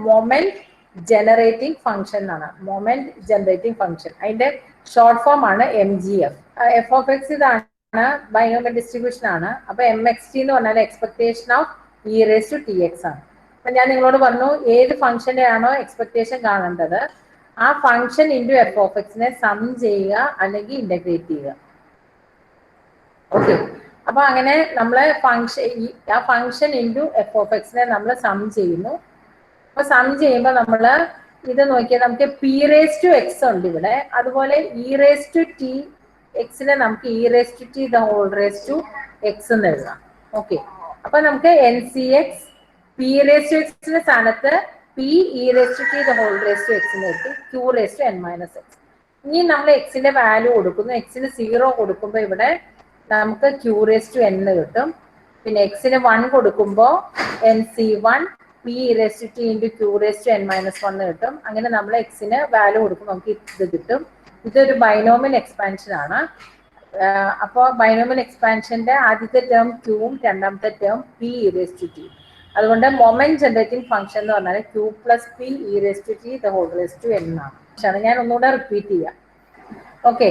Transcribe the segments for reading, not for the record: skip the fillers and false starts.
Moment generating function എന്നാണ്. Moment generating function അതിന്റെ short form ആണ് MGF. എഫ് ഓഫ് എക്സ് ഇതാണ്, ബൈനോമിയൽ ഡിസ്ട്രിബ്യൂഷൻ ആണ്. അപ്പൊ MXT എന്ന് പറഞ്ഞാൽ എക്സ്പെക്ടേഷൻ ഓഫ് e⁻TX ആണ്. അപ്പൊ ഞാൻ നിങ്ങളോട് പറഞ്ഞു ഏത് ഫംഗ്ഷന്റെ ആണോ എക്സ്പെക്ടേഷൻ കാണേണ്ടത് ആ ഫംഗ്ഷൻ ഇൻറ്റു എഫ് ഓഫ് എക്സിനെ സം ചെയ്യുക അല്ലെങ്കിൽ ഇന്റഗ്രേറ്റ് ചെയ്യുക. ഓക്കെ, അപ്പൊ അങ്ങനെ നമ്മള് ആ ഫംഗ്ഷൻ ഇൻറ്റു എഫ് ഓഫ് എക്സിനെ നമ്മൾ സം ചെയ്യുന്നു. അപ്പൊ സം ചെയ്യുമ്പോൾ നമ്മള് ഇത് നോക്കിയാൽ നമുക്ക് p⁻x ഉണ്ട് ഇവിടെ, അതുപോലെ e⁻TX നമുക്ക് e⁻TX എന്ന് എഴുതാം. ഓക്കെ, അപ്പൊ നമുക്ക് NCX p⁻x സ്ഥാനത്ത് p⁻TX എന്ന് എഴുതി q⁻n−x. ഇനി നമ്മൾ എക്സിന്റെ വാല്യൂ കൊടുക്കുന്നു. എക്സിന് 0 കൊടുക്കുമ്പോൾ ഇവിടെ നമുക്ക് q⁻n കിട്ടും. പിന്നെ എക്സിന് 1 കൊടുക്കുമ്പോൾ NC1 p⁻t ഇൻറ്റു q⁻n−1 കിട്ടും. അങ്ങനെ നമ്മൾ എക്സിന് വാല്യൂ കൊടുക്കുമ്പോൾ നമുക്ക് ഇത് കിട്ടും. ഇതൊരു ബൈനോമിയൽ എക്സ്പാൻഷൻ ആണ്. അപ്പോൾ ബൈനോമിയൽ എക്സ്പാൻഷന്റെ ആദ്യത്തെ ടേം ക്യൂവും രണ്ടാമത്തെ ടേം p⁻t. അതുകൊണ്ട് മൊമെന്റ് ജനറേറ്റിംഗ് ഫംഗ്ഷൻ എന്ന് പറഞ്ഞാൽ q പ്ലസ് p⁻t എന്നാണ്. ഞാൻ ഒന്നുകൂടെ റിപ്പീറ്റ് ചെയ്യാം. Okay,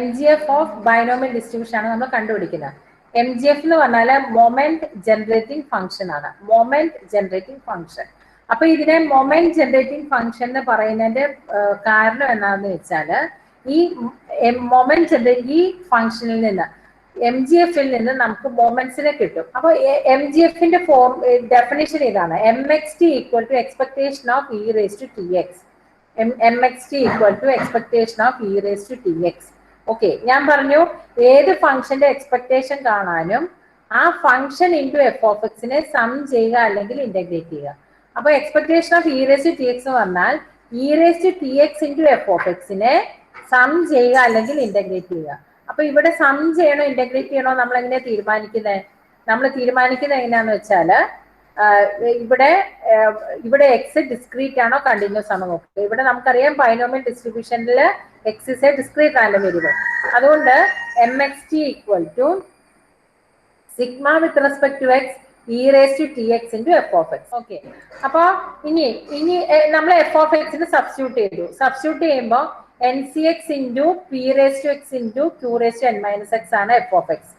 MGF of binomial distribution ആണ് നമ്മൾ കണ്ടുപിടിക്കുന്നത്. MGF എന്ന് പറഞ്ഞാൽ മൊമെന്റ് ജനറേറ്റിംഗ് ഫംഗ്ഷൻ ആണ്. Moment generating function. അപ്പൊ ഇതിനെ മൊമെന്റ് ജനറേറ്റിംഗ് ഫംഗ്ഷൻ എന്ന് പറയുന്നതിന്റെ കാരണം എന്താണെന്ന് വെച്ചാൽ ഈ മൊമെന്റ് ജനറേറ്റ് ഈ ഫംഗ്ഷനിൽ നിന്ന് MGF-ൽ നിന്ന് നമുക്ക് മൊമെന്റ്സിനെ കിട്ടും. അപ്പൊ MGF-ന്റെ ഫോം ഡെഫിനിഷൻ ഇതാണ്: MXT equal to expectation of e⁻TX. MXT equal to expectation of e⁻TX. Okay, ഞാൻ പറഞ്ഞു ഏത് ഫംഗ്ഷന്റെ എക്സ്പെക്ടേഷൻ കാണാനും ആ ഫംഗ്ഷൻ ഇൻറ്റു എഫ് ഓഫ് എക്സിനെ സം ചെയ്യുക അല്ലെങ്കിൽ ഇന്റഗ്രേറ്റ് ചെയ്യുക. അപ്പൊ എക്സ്പെക്ടേഷൻ ഓഫ് e⁻TX എന്ന് പറഞ്ഞാൽ e⁻TX ഇൻറ്റു എഫ് ഓഫ് എക്സിനെ സം ചെയ്യുക അല്ലെങ്കിൽ ഇന്റഗ്രേറ്റ് ചെയ്യുക. അപ്പൊ ഇവിടെ സം ചെയ്യണോ ഇന്റഗ്രേറ്റ് ചെയ്യണോ നമ്മൾ എങ്ങനെയാ തീരുമാനിക്കുന്നത്? നമ്മൾ തീരുമാനിക്കുന്നത് എങ്ങനെയാന്ന് വെച്ചാല് ഇവിടെ എക്സ് ഡിസ്ക്രീറ്റ് ആണോ കണ്ടിന്യൂസ് ആണോ നോക്കുക. ഇവിടെ നമുക്കറിയാം ബൈനോമിയൽ ഡിസ്ട്രിബ്യൂഷനിൽ x is a discrete random variable. അതുകൊണ്ട് MXT equal to sigma with respect to x e⁻TX into F of x. Okay, അപ്പൊ ഇനി നമ്മൾ എഫ് ഓഫ് എക്സിന് സബ്സ്റ്റിറ്റ്യൂട്ട് ചെയ്തു. സബ്സ്റ്റിറ്റ്യൂട്ട് ചെയ്യുമ്പോൾ NCX into p⁻x into q⁻n−x ആണ് എഫ് ഓഫ് എക്സ്.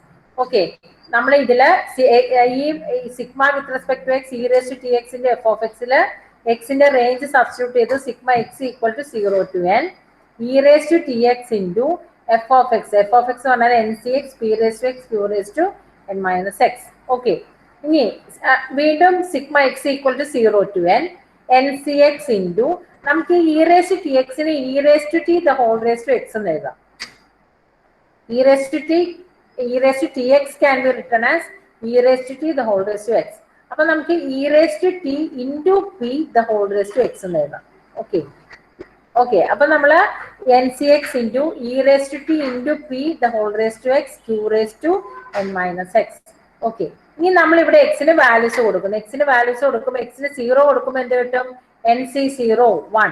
ഓക്കെ, നമ്മൾ ഇതില് ഈ sigma with respect to x e⁻TX into F of എക്സില് എക്സിന്റെ റേഞ്ച് സബ്സ്റ്റിറ്റ്യൂട്ട് ചെയ്തു. Sigma X equal to 0 to n e⁻TX into F of X. F of X എന്ന് പറഞ്ഞാൽ NCX p⁻x q⁻n−x. Okay, ഇനി വീണ്ടും sigma X equal to 0 to n NCX into നമുക്ക് e⁻TX-ന് e⁻TX എന്ന് എഴുതാം. e⁻TX can be written as e⁻TX. അപ്പൊ നമുക്ക് e⁻T ഇൻറ്റു p⁻x എന്ന് എഴുതാം. ഓക്കെ, അപ്പൊ നമ്മള് NCX into e⁻T into p⁻x q⁻n−x. Okay, ഇനി നമ്മൾ ഇവിടെ എക്സിന് വാല്യൂസ് കൊടുക്കുന്നു. എക്സിന് വാല്യൂസ് കൊടുക്കുമ്പോൾ എക്സിന് 0 കൊടുക്കുമ്പോൾ എന്ത് കിട്ടും? NC0 1.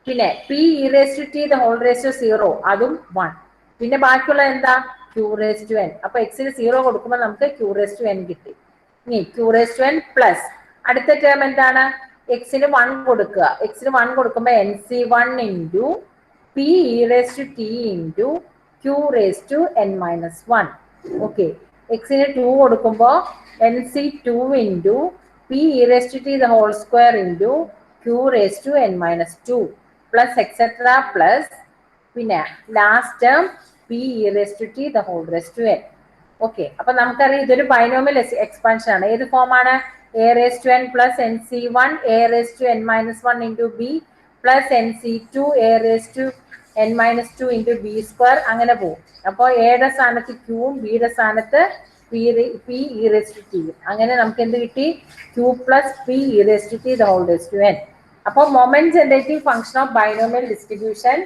പിന്നെ p⁻t⁻0 അതും 1. പിന്നെ ബാക്കിയുള്ള എന്താ? q⁻n. അപ്പൊ എക്സിന് 0 കൊടുക്കുമ്പോൾ നമുക്ക് q⁻n കിട്ടി. ഇനി q⁻n പ്ലസ് അടുത്ത ടേം എന്താണ്? എക്സിന് 1 കൊടുക്കുക. എക്സിന് 1 കൊടുക്കുമ്പോൾ NC1 into p⁻t into q⁻n−1. Okay, എക്സിന് 2 കൊടുക്കുമ്പോൾ NC2 into p⁻t² into q⁻n−2 plus etcetera plus പിന്നെ ലാസ്റ്റ് ടേം p⁻t⁻n. ഓക്കെ, അപ്പൊ നമുക്കറിയാം ഇതൊരു ബൈനോമിയൽ എക്സ്പാൻഷൻ ആണ്. ഏത് ഫോമാണ്? a⁻n plus NC1 a⁻n−1 into b plus NC2 a⁻n−2 into b². അങ്ങനെ പോകും. അപ്പോൾ എയുടെ സ്ഥാനത്ത് ക്യൂവും ബിയുടെ സ്ഥാനത്ത് p⁻t. അങ്ങനെ നമുക്ക് എന്ത് കിട്ടി? q plus p⁻t⁻n. അപ്പോൾ moment generating function of binomial distribution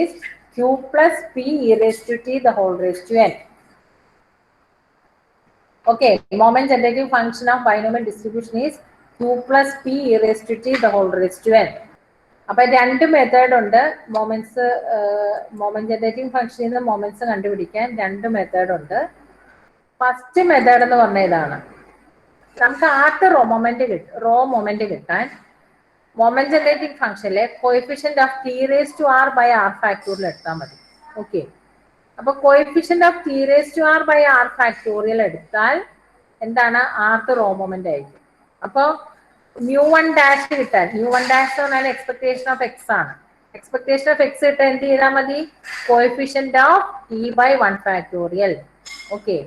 is q plus p⁻t⁻n. Okay, moment generating function of binomial distribution is q plus p⁻t⁻n. അപ്പൊ രണ്ട് മെത്തേഡ് ഉണ്ട് മൊമെന്റ്സ് ജനറേറ്റിംഗ് ഫംഗ്ഷനിൽ നിന്ന് മൊമെന്റ്സ് കണ്ടുപിടിക്കാൻ രണ്ട് മെത്തേഡ് ഉണ്ട്. ഫസ്റ്റ് മെത്തേഡ് എന്ന് പറഞ്ഞ ഇതാണ്. നമുക്ക് ആദ്യത്തെ റോ മൊമെന്റ് കിട്ടാൻ മൊമെന്റ് ജനറേറ്റിംഗ് ഫംഗ്ഷനിലെ coefficient of T raise to r by r factorial എടുത്താൽ മതി. ഓക്കെ, അപ്പൊ coefficient of T raise to r by r factorial എടുത്താൽ എന്താണ് ആദ്യത്തെ റോ മൊമെന്റ് ആയിരിക്കും. അപ്പൊ μ1 ഡാഷ് കിട്ടാൻ μ1 ഡാഷ് എന്ന് പറഞ്ഞാൽ എക്സ്പെക്ടേഷൻ ഓഫ് എക്സ് ആണ്. എക്സ്പെക്ടേഷൻ ഓഫ് എക്സ് കിട്ടാൻ എന്ത് ചെയ്താൽ മതി? Coefficient of T by 1 factorial. Okay,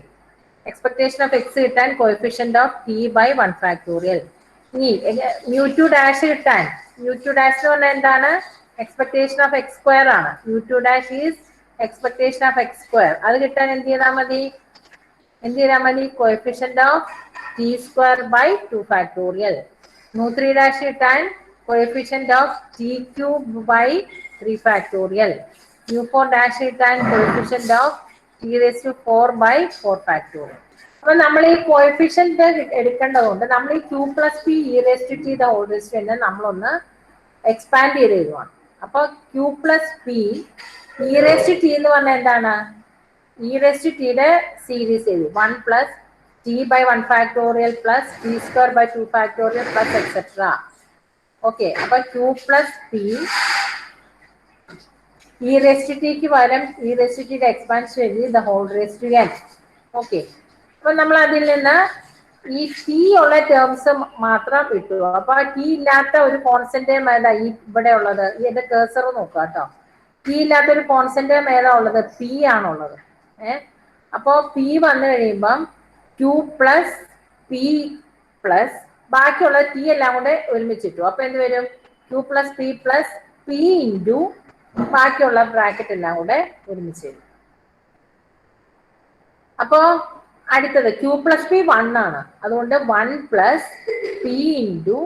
expectation of x കിട്ടാൻ coefficient of T by 1 factorial. ഇനി μ2 ഡാഷ് കിട്ടാൻ μ2 ഡാഷ് എന്ന് പറഞ്ഞാൽ എന്താണ്? എക്സ്പെക്ടേഷൻ ഓഫ് എക്സ് സ്ക്വയർ ആണ്. μ2 dash is expectation of x square. അത് കിട്ടാൻ എന്ത് ചെയ്താൽ മതി? Coefficient of T square by 2 factorial. μ3 dash കിട്ടാൻ coefficient of T cube by 3 factorial. μ4 dash കിട്ടാൻ coefficient of T raise to 4 by 4 factorial. അപ്പൊ നമ്മൾ ഈ കോഎഫിഷ്യന്റ് എടുക്കേണ്ടതുകൊണ്ട് നമ്മൾ ഈ q plus p e raise to t the whole raise to തന്നെ നമ്മളൊന്ന് എക്സ്പാൻഡ് ചെയ്ത് എഴുതുവാണ്. അപ്പൊ q plus p e raise to t എന്ന് പറഞ്ഞാൽ എന്താണ്? ഇ റേസ് ടു ടിയുടെ സീരീസ് എഴുതി 1 plus t by 1 factorial plus T square by 2 factorial plus etcetera. Okay, അപ്പൊ q plus p e raise to ടിക്ക് പകരം ഇ റേസ് ടു ടിയുടെ expansion എഴുതി the whole raise to N. ഓക്കെ, അപ്പൊ നമ്മൾ അതിൽ നിന്ന് ഈ ടി ഉള്ള ടേംസ് മാത്രം ഇട്ടു. അപ്പൊ ടി ഇല്ലാത്ത ഒരു കോൺസ്റ്റന്റ് ഏതാ ഈ ഇവിടെ ഉള്ളത്? എന്റെ കേസർ നോക്കുക കേട്ടോ. ടി ഇല്ലാത്ത ഒരു കോൺസ്റ്റന്റ് ഏതാ ഉള്ളത്? പി ആണുള്ളത്. അപ്പോ പി വന്നു കഴിയുമ്പം ക്യൂ പ്ലസ് പി പ്ലസ് ബാക്കിയുള്ള ടി എല്ലാം കൂടെ ഒരുമിച്ചിട്ടു. അപ്പൊ എന്ത് വരും? ക്യൂ പ്ലസ് പി ഇൻറ്റു ബാക്കിയുള്ള ബ്രാക്കറ്റ് എല്ലാം കൂടെ ഒരുമിച്ച് വരും. അപ്പോ അടുത്തത് ക്യൂ പ്ലസ് പി 1 ആണ്. അതുകൊണ്ട് 1 plus P into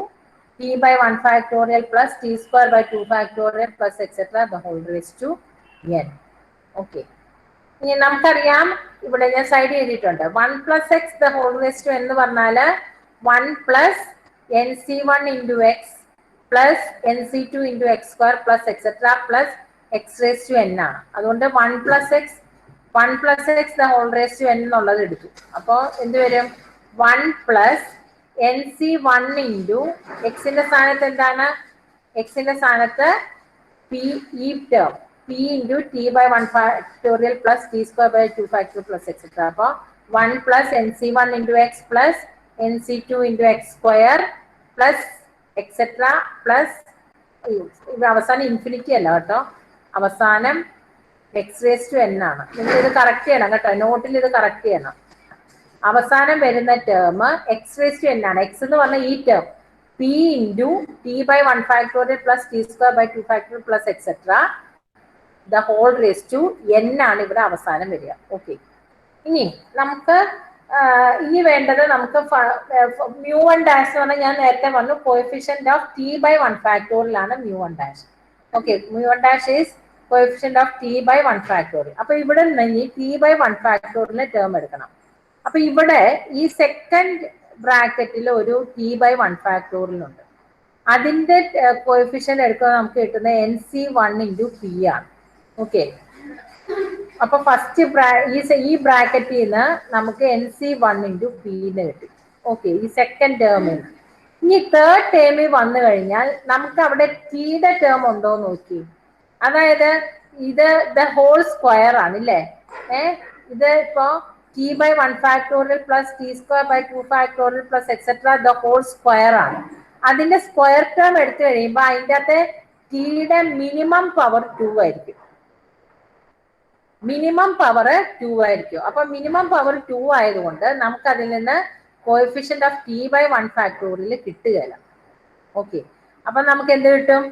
T by 1 factorial plus T square by 2 factorial plus etcetera the whole raise to N. Okay, ഇനി നമുക്കറിയാം ഇവിടെ ഞാൻ സൈഡ് ചെയ്തിട്ടുണ്ട് 1 plus X the whole raise to എന്ന് പറഞ്ഞാല് 1 plus N C 1 into X plus N C 2 into X square plus etcetera plus X raise to N ആണ്. അതുകൊണ്ട് 1 plus X the whole raise to N എന്നുള്ളത് എടുത്തു. അപ്പോ എന്ത് വരും? 1 plus N C 1 into എക്സിന്റെ സ്ഥാനത്ത് എന്താണ്? എക്സിന്റെ സ്ഥാനത്ത് പി ഈ term P into T by 1 factorial plus T square by 2 factorial plus etcetera. അപ്പോൾ 1 plus N C 1 into X plus N C 2 into X square plus etcetera plus അവസാനം infinity അല്ല കേട്ടോ, അവസാനം എക്സ് റേസ് ടു എൻ ആണ്. നിങ്ങൾ ഇത് correct ചെയ്യണം കേട്ടോ, നോട്ടിൽ ഇത് കറക്റ്റ് ചെയ്യണം. അവസാനം വരുന്ന term X raise to N ആണ്. എക്സ് എന്ന് പറഞ്ഞ ഈ term P into T by 1 factorial plus T square by 2 factorial plus etcetera the whole raise to N ആണ് ഇവിടെ അവസാനം വരിക. ഓക്കെ, ഇനി നമുക്ക് ഇനി വേണ്ടത് നമുക്ക് μ1 ഡാഷ് എന്ന് പറഞ്ഞാൽ ഞാൻ നേരത്തെ പറഞ്ഞു coefficient of T by 1 factorial ആണ് μ1 dash. Okay, μ1 dash is coefficient of T by 1 factorial. അപ്പൊ ഇവിടെ നിന്ന് ടി ബൈ 1 ഫാക്ടോറിയലിന്റെ ടേം എടുക്കണം. അപ്പൊ ഇവിടെ ഈ സെക്കൻഡ് ബ്രാക്കറ്റിൽ ഒരു ടി ബൈ 1 ഫാക്ടോറിയൽ ഉണ്ട്. അതിന്റെ കോഎഫിഷ്യന്റ് എടുക്കുന്നത് നമുക്ക് കിട്ടുന്ന എൻ സി 1 ഇൻറ്റു പി ആണ്. ഓക്കെ, അപ്പൊ ഫസ്റ്റ് ഈ ബ്രാക്കറ്റിൽ നിന്ന് നമുക്ക് എൻ സി 1 ഇൻറ്റു പിന്ന് കിട്ടി. ഓക്കെ, ഈ സെക്കൻഡ് ടേമിൽ. ഇനി തേർഡ് ടേമിൽ വന്നു കഴിഞ്ഞാൽ നമുക്ക് അവിടെ ടിയുടെ ടേം ഉണ്ടോ നോക്കി. അതായത് ഇത് ദ ഹോൾ സ്ക്വയർ ആണ് ഇല്ലേ? ഇത് ഇപ്പോ T by 1 factorial plus T square by 2 factorial plus etcetera the whole square ആണ്. അതിന്റെ സ്ക്വയർ ടേം എടുത്തു കഴിയുമ്പോൾ അതിൻ്റെ അകത്തെ ടിയുടെ മിനിമം പവർ 2 ആയിരിക്കും. മിനിമം പവർ 2 ആയിരിക്കും. അപ്പൊ മിനിമം പവർ 2 ആയതുകൊണ്ട് നമുക്ക് അതിൽ നിന്ന് coefficient of T by 1 factorial കിട്ടുകയില്ല. ഓക്കെ, അപ്പൊ നമുക്ക് എന്ത് കിട്ടും?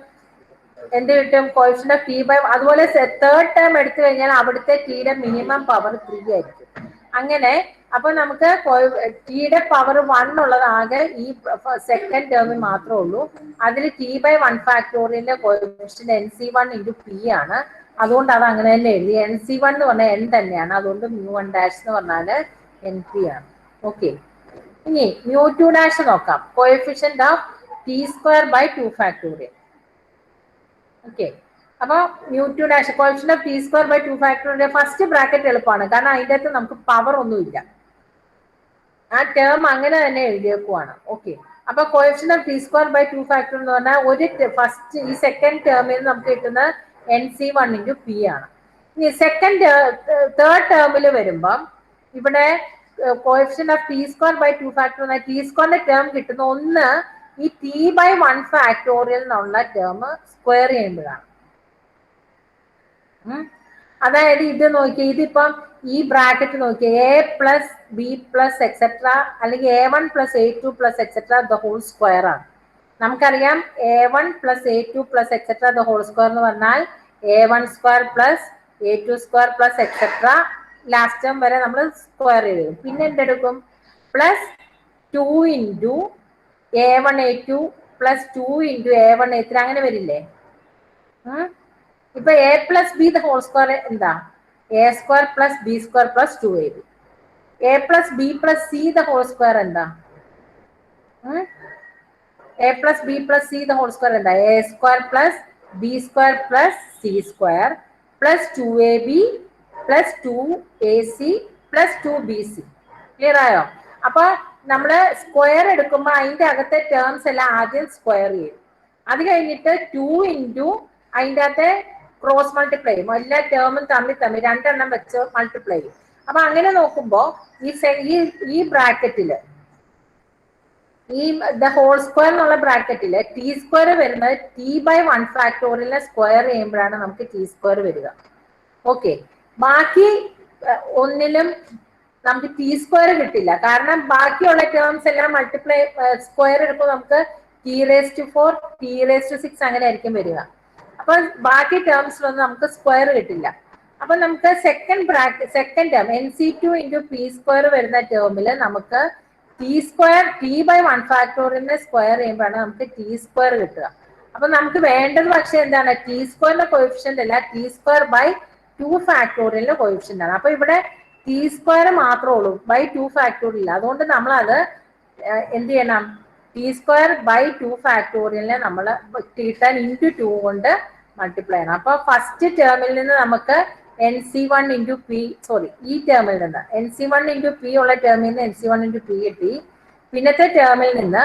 Coefficient of T by. അതുപോലെ തേർഡ് ടേം എടുത്തു കഴിഞ്ഞാൽ അവിടുത്തെ ടിയുടെ മിനിമം പവർ 3 ആയിരിക്കും. അങ്ങനെ അപ്പൊ നമുക്ക് ടിയുടെ പവർ 1 ഉള്ളത് ആകെ ഈ സെക്കൻഡ് ടേമിൽ മാത്രമേ ഉള്ളൂ. അതിൽ ടി ബൈ 1 ഫാക്ടോറിയലിന്റെ coefficient n C 1 into p ആണ്. അതുകൊണ്ട് അത് അങ്ങനെ തന്നെ എഴുതി. എൻ സി 1 എന്ന് പറഞ്ഞാൽ എൻ തന്നെയാണ്. അതുകൊണ്ട് μ1 ഡാഷ് എന്ന് പറഞ്ഞാല് എൻ പി ആണ്. ഓക്കെ, ഇനി μ2 ഡാഷ് നോക്കാം. Coefficient of T square by 2 factorial. Okay, അപ്പൊ μ2 dash coefficient of T square by 2 factorial first bracket എളുപ്പമാണ്, കാരണം അതിൻ്റെ അകത്ത് നമുക്ക് പവർ ഒന്നുമില്ല. ആ ടേം അങ്ങനെ തന്നെ എഴുതിയേക്കുവാണ്. ഓക്കെ, അപ്പൊ coefficient of T square by 2 factor എന്ന് പറഞ്ഞാൽ ഒരു ഫസ്റ്റ് ഈ സെക്കൻഡ് ടേമിൽ നിന്ന് നമുക്ക് കിട്ടുന്ന NC1 ഇൻറ്റു പി ആണ്. ഇനി തേർഡ് ടേമിൽ വരുമ്പം ഇവിടെ coefficient of T square by 2 factor എന്നാൽ ടി സ്ക്വയറിന്റെ ടേം കിട്ടുന്ന ഒന്ന് ഈ T/1 ഫാക്ടോറിയൽ എന്നുള്ള ടേം സ്ക്വയർ ചെയ്യുമ്പോഴാണ്. അതായത് ഇത് നോക്കിയേ, ഇതിപ്പം ഈ ബ്രാക്കറ്റ് നോക്കിയേ A+B+, അല്ലെങ്കിൽ A1+A2+, ദ ഹോൾ സ്ക്വയർ ആണ്. നമുക്കറിയാം A1+A2+, ദ ഹോൾ സ്ക്വയർ എന്ന് പറഞ്ഞാൽ A1² A2² ലാസ്റ്റ് ടേം വരെ നമ്മൾ സ്ക്വയർ ചെയ്യും. പിന്നെ എന്തെടുക്കും? +2 ഇൻറ്റു A1A2 +2 ഇൻറ്റു A1A3 അങ്ങനെ വരില്ലേ? ഇപ്പൊ A+B ദ ഹോൾ സ്ക്വയർ എന്താ? A² B² +2AB. A+B+C the whole square എന്താ? A+B+C ദ ഹോൾ സ്ക്വയർ എന്താ? A² B² C² +2AB +2AC +2BC. Clear ആയോ? അപ്പൊ നമ്മള് സ്ക്വയർ എടുക്കുമ്പോ അതിന്റെ അകത്തെ ടേംസ് എല്ലാം ആദ്യം സ്ക്വയർ ചെയ്യും. അത് കഴിഞ്ഞിട്ട് 2 ഇൻറ്റു അതിൻ്റെ അകത്തെ ക്രോസ് മൾട്ടിപ്ലൈ ചെയ്യും. എല്ലാ ടേമും തമ്മിൽ രണ്ടെണ്ണം വെച്ച് മൾട്ടിപ്ലൈ ചെയ്യും. അപ്പൊ അങ്ങനെ നോക്കുമ്പോ ഈ ബ്രാക്കറ്റില് ഈ ദ ഹോൾ സ്ക്വയർ എന്നുള്ള ബ്രാക്കറ്റില് ടി സ്ക്വയർ വരുന്നത് T/1 ഫാക്ടോറിയലിനെ സ്ക്വയർ ചെയ്യുമ്പോഴാണ് നമുക്ക് ടി സ്ക്വയർ വരിക. ഓക്കെ, ബാക്കി ഒന്നിലും നമുക്ക് ടി സ്ക്വയർ കിട്ടില്ല. കാരണം ബാക്കിയുള്ള ടേംസ് എല്ലാം മൾട്ടിപ്ലൈ സ്ക്വയർ എടുക്കുമ്പോൾ നമുക്ക് T⁴, T⁶ അങ്ങനെ ആയിരിക്കും വരിക. അപ്പൊ ബാക്കി ടേംസിലൊന്നും നമുക്ക് സ്ക്വയർ കിട്ടില്ല. അപ്പൊ നമുക്ക് second term NC2 into P² വരുന്ന ടേമില് നമുക്ക് T/1 ഫാക്ടോറിയലിനെ സ്ക്വയർ ചെയ്യുമ്പോഴാണ് നമുക്ക് ടി സ്ക്വയർ കിട്ടുക. അപ്പൊ നമുക്ക് വേണ്ടത് പക്ഷെ എന്താണ്? ടി സ്ക്വയറിന്റെ കോഎഫിഷ്യന്റ് അല്ല, T²/2 ഫാക്ടോറിയലിന്റെ കോഎഫിഷ്യന്റ് ആണ്. അപ്പൊ ഇവിടെ ടി സ്ക്വയർ മാത്രമേ ഉള്ളൂ, /2 ഫാക്ടോറിയൽ ഇല്ല. അതുകൊണ്ട് നമ്മൾ അത് എന്ത് ചെയ്യണം? T²/2 ഫാക്ടോറിയലിനെ നമ്മൾ കിട്ടാൻ ഇൻറ്റു 2 കൊണ്ട് മൾട്ടിപ്ലൈ ചെയ്യണം. അപ്പൊ ഫസ്റ്റ് ടേമിൽ നിന്ന് നമുക്ക് NC1 ഇൻറ്റു പി, ഈ ടേമിൽ നിന്ന് NC1 ഇൻറ്റു പി ഉള്ള ടേമിൽ നിന്ന് NC1 ഇൻറ്റു പി കിട്ടി. പിന്നത്തെ ടേമിൽ നിന്ന്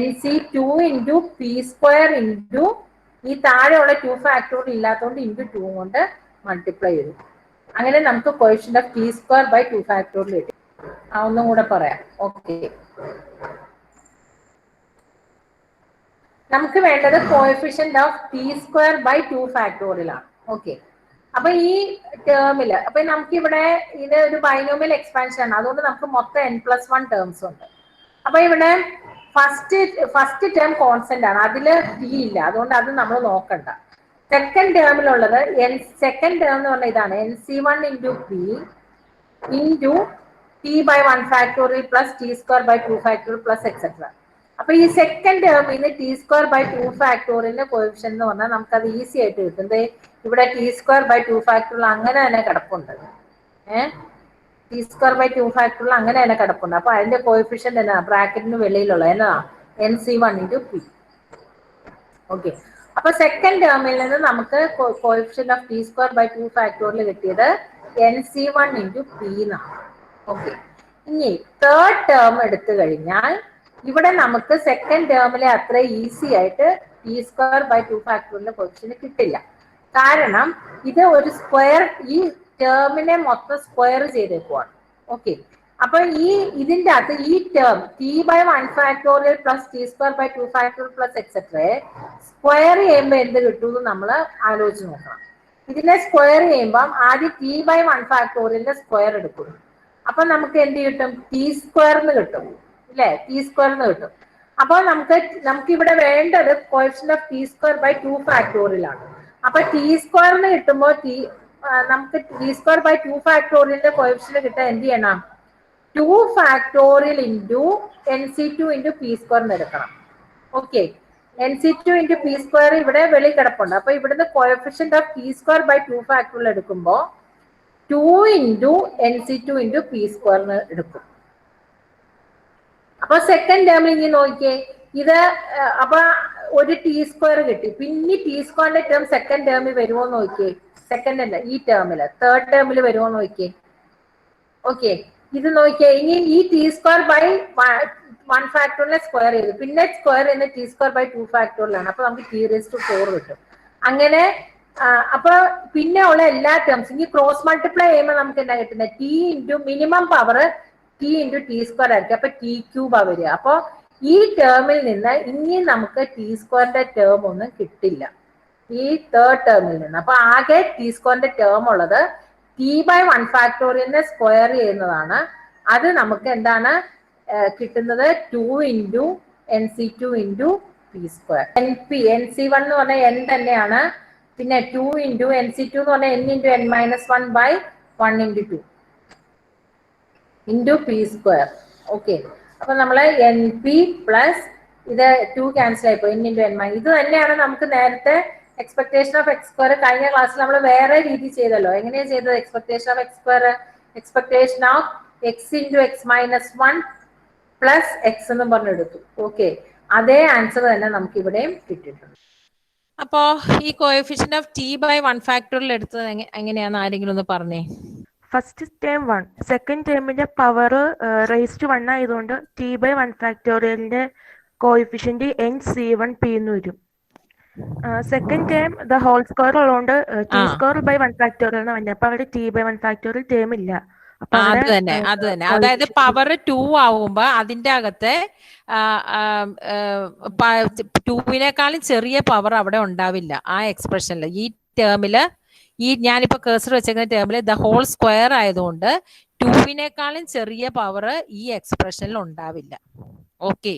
NC2 ഇൻറ്റു P² ഇൻറ്റു ഈ താഴെയുള്ള 2 ഫാക്ടോറിയൽ ഇല്ലാത്തതുകൊണ്ട് ഇൻറ്റു 2 കൊണ്ട് മൾട്ടിപ്ലൈ ചെയ്തു. അങ്ങനെ നമുക്ക് കോഎഫിഷ്യന്റ് ഓഫ് T²/2 ഫാക്ടോറിയൽ കിട്ടി. ഒന്നും കൂടെ പറയാം. ഓക്കെ, നമുക്ക് വേണ്ടത് കോഎഫിഷ്യന്റ് ഓഫ് T²/2 ഫാക്ടോറിയൽ ആണ്. ഓക്കെ, അപ്പൊ ഈ ടേമില് അപ്പൊ നമുക്ക് ഇവിടെ ഇത് ഒരു ബൈനോമിയൽ എക്സ്പാൻഷൻ ആണ്. അതുകൊണ്ട് നമുക്ക് മൊത്തം n+1 ടേംസ് ഉണ്ട്. അപ്പൊ ഇവിടെ ഫസ്റ്റ് ടേം കോൺസ്റ്റന്റ് ആണ്, അതില് ടി ഇല്ല. അതുകൊണ്ട് അത് നമ്മൾ നോക്കണ്ട. സെക്കൻഡ് ടേമിലുള്ളത് സെക്കൻഡ് ടേം എന്ന് പറഞ്ഞാൽ ഇതാണ് NC1 into P into T/1 factorial T²/2 factorial അപ്പൊ ഈ സെക്കൻഡ് ടേമിന് T²/2 ഫാക്ടോറിയലിന്റെ കോഎഫിഷ്യന്റ് എന്ന് പറഞ്ഞാൽ നമുക്കത് ഈസി ആയിട്ട് കിട്ടും. ഇവിടെ T²/2 ഫാക്ടോറിയൽ അങ്ങനെ തന്നെ കിടപ്പുണ്ട്. T²/2 ഫാക്ടോറിയൽ അങ്ങനെ തന്നെ കിടപ്പുണ്ട്. അപ്പൊ അതിന്റെ കോഎഫിഷ്യന്റ് എന്നാ? ബ്രാക്കറ്റിന് വെളിയിലുള്ള എന്നാ? NC1 into P. ഓക്കെ, അപ്പൊ സെക്കൻഡ് ടേമിൽ നിന്ന് നമുക്ക് കോഎഫിഷ്യന്റ് ഓഫ് T²/2 ഫാക്ടോറിയൽ കിട്ടിയത് NC1 ഇൻറ്റു പി എന്നാണ്. ഓക്കെ, ഇനി തേർഡ് ടേം എടുത്തു കഴിഞ്ഞാൽ ഇവിടെ നമുക്ക് സെക്കൻഡ് ടേമിലെ അത്ര ഈസി ആയിട്ട് T²/2 ഫാക്ടോറിയലിന്റെ കോഎഫിഷ്യന്റ് കിട്ടില്ല. കാരണം ഇത് ഒരു സ്ക്വയർ, ഈ ടേമിനെ മൊത്തം സ്ക്വയർ ചെയ്തേക്കുവാണ്. ഓക്കെ, അപ്പൊ ഇതിന്റെ അകത്ത് ഈ term T/1 factorial T²/2 factorial square ചെയ്യുമ്പോൾ എന്ത് കിട്ടും നമ്മൾ ആലോചിച്ച് നോക്കണം. ഇതിനെ സ്ക്വയർ ചെയ്യുമ്പോൾ ആദ്യം T/1 ഫാക്ടോറിയലിന്റെ സ്ക്വയർ എടുക്കും. അപ്പൊ നമുക്ക് എന്ത് കിട്ടും? T² കിട്ടും, ഇല്ലേ? T² കിട്ടും. അപ്പൊ നമുക്ക് ഇവിടെ വേണ്ടത് കോഎഫിഷ്യന്റ് ഓഫ് T²/2 ഫാക്ടോറിയൽ ആണ്. അപ്പൊ T² കിട്ടുമ്പോൾ നമുക്ക് T²/2 ഫാക്ടോറിയലിന്റെ കോഎഫിഷ്യന്റ് കിട്ടാൻ എന്ത് ചെയ്യണം? 2 factorial into NC2 into P² എടുക്കണം. ഓക്കെ, NC2 ഇൻറ്റു P² ഇവിടെ വെളി കിടപ്പുണ്ട്. അപ്പൊ ഇവിടുന്ന് കോഎഫിഷ്യന്റ് ഓഫ് T²/2 ഫാക്ടോറിയൽ എടുക്കുമ്പോൾ 2 ഇൻറ്റു NC2 ഇൻറ്റു P² എടുക്കും. അപ്പൊ സെക്കൻഡ് ടേമിൽ ഇനി നോക്കിയേ, ഇത് അപ്പൊ ഒരു T² കിട്ടി. പിന്നെ T² ടേം സെക്കൻഡ് ടേമിൽ വരുമോ നോക്കിയേ. സെക്കൻഡ് അല്ല, ഈ ടേമില് തേർഡ് ടേമിൽ വരുമോ നോക്കിയേ. ഓക്കെ, ഇത് നോക്കിയാൽ ഇനി ഈ T square by 1 factorial square ചെയ്തു, പിന്നെ സ്ക്വയർ ചെയ്യുന്ന ടി സ്ക്വയർ ബൈ 2 ഫാക്ടോറിയലാണ്. അപ്പൊ നമുക്ക് t⁴ കിട്ടും. അങ്ങനെ അപ്പൊ പിന്നെ ഉള്ള എല്ലാ ടേംസ് ഇനി ക്രോസ് മൾട്ടിപ്ലൈ ചെയ്യുമ്പോൾ നമുക്ക് എന്താ കിട്ടുന്നത്? T into minimum power T into T square ആയിരിക്കും. അപ്പൊ t³ വരിക. അപ്പൊ ഈ ടേമിൽ നിന്ന് ഇനി നമുക്ക് ടി സ്ക്വയറിന്റെ ടേം ഒന്നും കിട്ടില്ല ഈ തേർഡ് ടേമിൽ നിന്ന്. അപ്പൊ ആകെ ടി സ്ക്വയറിന്റെ ടേം ഉള്ളത് t/1 ഫാക്ടോറിയലിനെ സ്ക്വയർ ചെയ്യുന്നതാണ്. അത് നമുക്ക് എന്താണ് കിട്ടുന്നത്? 2 into NC2 into p². NC1 എന്ന് പറഞ്ഞാൽ n തന്നെയാണ്. പിന്നെ 2 ഇൻറ്റു NC2 എന്ന് പറഞ്ഞാൽ n into n-1 by 1 into 2 into p². Okay, അപ്പൊ നമ്മള് NP പ്ലസ് ഇത് 2 ക്യാൻസൽ ആയിപ്പോ n ഇൻറ്റു n-. ഇത് തന്നെയാണ് നമുക്ക് നേരത്തെ എക്സ്പെക്ടേഷൻ ഓഫ് x² കഴിഞ്ഞ ക്ലാസ്സിൽ നമ്മൾ വേറെ രീതി ചെയ്തല്ലോ. എങ്ങനെയാണ് ചെയ്തത്? Expectation of x², expectation of x into x-1 plus X എന്ന് പറഞ്ഞെടുത്തു. ഓക്കെ, അതേ ആൻസർ തന്നെ നമുക്ക് ഇവിടെയും കിട്ടിയിട്ടുണ്ട്. അപ്പോ ഈ കോഎഫിഷ്യന്റ് ഓഫ് t/1 ഫാക്ടോറിയൽ എടുത്തത് എങ്ങനെയാന്ന് ആരെങ്കിലും ഒന്ന് പറഞ്ഞേ. ഫസ്റ്റ് ടേം 1, സെക്കൻഡ് ടേമിന്റെ പവർ റേസ് ടു 1 ആയതുകൊണ്ട് t/1 ഫാക്ടോറിയലിന്റെ കോഎഫിഷ്യന്റ് NC1p എന്ന് വരും. Second term the whole square ഉള്ളതുകൊണ്ട് t²/1 ഫാക്ടോറിയൽ എന്ന് പറഞ്ഞത്. അപ്പൊ അവിടെ t/1 ഫാക്ടോറിയൽ ടേം ഇല്ല. അത് തന്നെ. അതായത് പവർ 2 ആവുമ്പോ അതിന്റെ അകത്ത് 2വിനേക്കാളും ചെറിയ പവർ അവിടെ ഉണ്ടാവില്ല ആ എക്സ്പ്രഷനിൽ. ഈ ടേമില് ഈ ഞാനിപ്പോ കേസർ വെച്ചേക്കുന്ന ടേമില് ദ ഹോൾ സ്ക്വയർ ആയതുകൊണ്ട് 2വിനേക്കാളും ചെറിയ പവർ ഈ എക്സ്പ്രഷനിൽ ഉണ്ടാവില്ല. ഓക്കെ,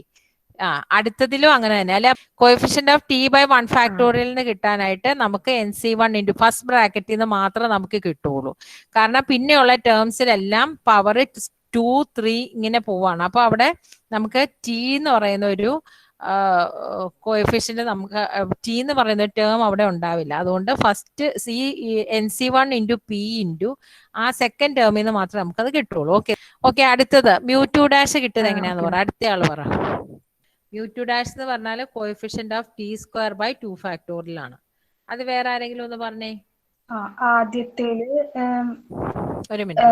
അടുത്തതിലും അങ്ങനെ തന്നെ അല്ലെ. കോഎഫിഷ്യന്റ് ഓഫ് t/1 ഫാക്ടോറിയലിന് കിട്ടാനായിട്ട് നമുക്ക് NC1 ഇൻറ്റു ഫസ്റ്റ് ബ്രാക്കറ്റിൽ നിന്ന് മാത്രമേ നമുക്ക് കിട്ടുള്ളൂ. കാരണം പിന്നെയുള്ള ടേംസിലെല്ലാം പവർ 2, 3 ഇങ്ങനെ പോവാണ്. അപ്പൊ അവിടെ നമുക്ക് t എന്ന് പറയുന്ന ഒരു കോഎഫിഷ്യന്റ് നമുക്ക് t എന്ന് പറയുന്ന ടേം അവിടെ ഉണ്ടാവില്ല. അതുകൊണ്ട് first NC1 into p into ആ സെക്കൻഡ് ടേമിൽ നിന്ന് മാത്രമേ നമുക്കത് കിട്ടുള്ളൂ. ഓക്കെ, അടുത്തത് μ2' കിട്ടുന്നത് എങ്ങനെയാന്ന് പറ. അടുത്ത ആള് പറ. μ2' എന്ന് പറഞ്ഞാൽ കോഎഫിഷ്യന്റ് ഓഫ് t²/2 ഫാക്ടോറിയൽ ആണ്. അത് വേറെ ആരെങ്കിലും ഒന്ന് പറഞ്ഞേ. ആദ്യത്തേല് ഒരു minute.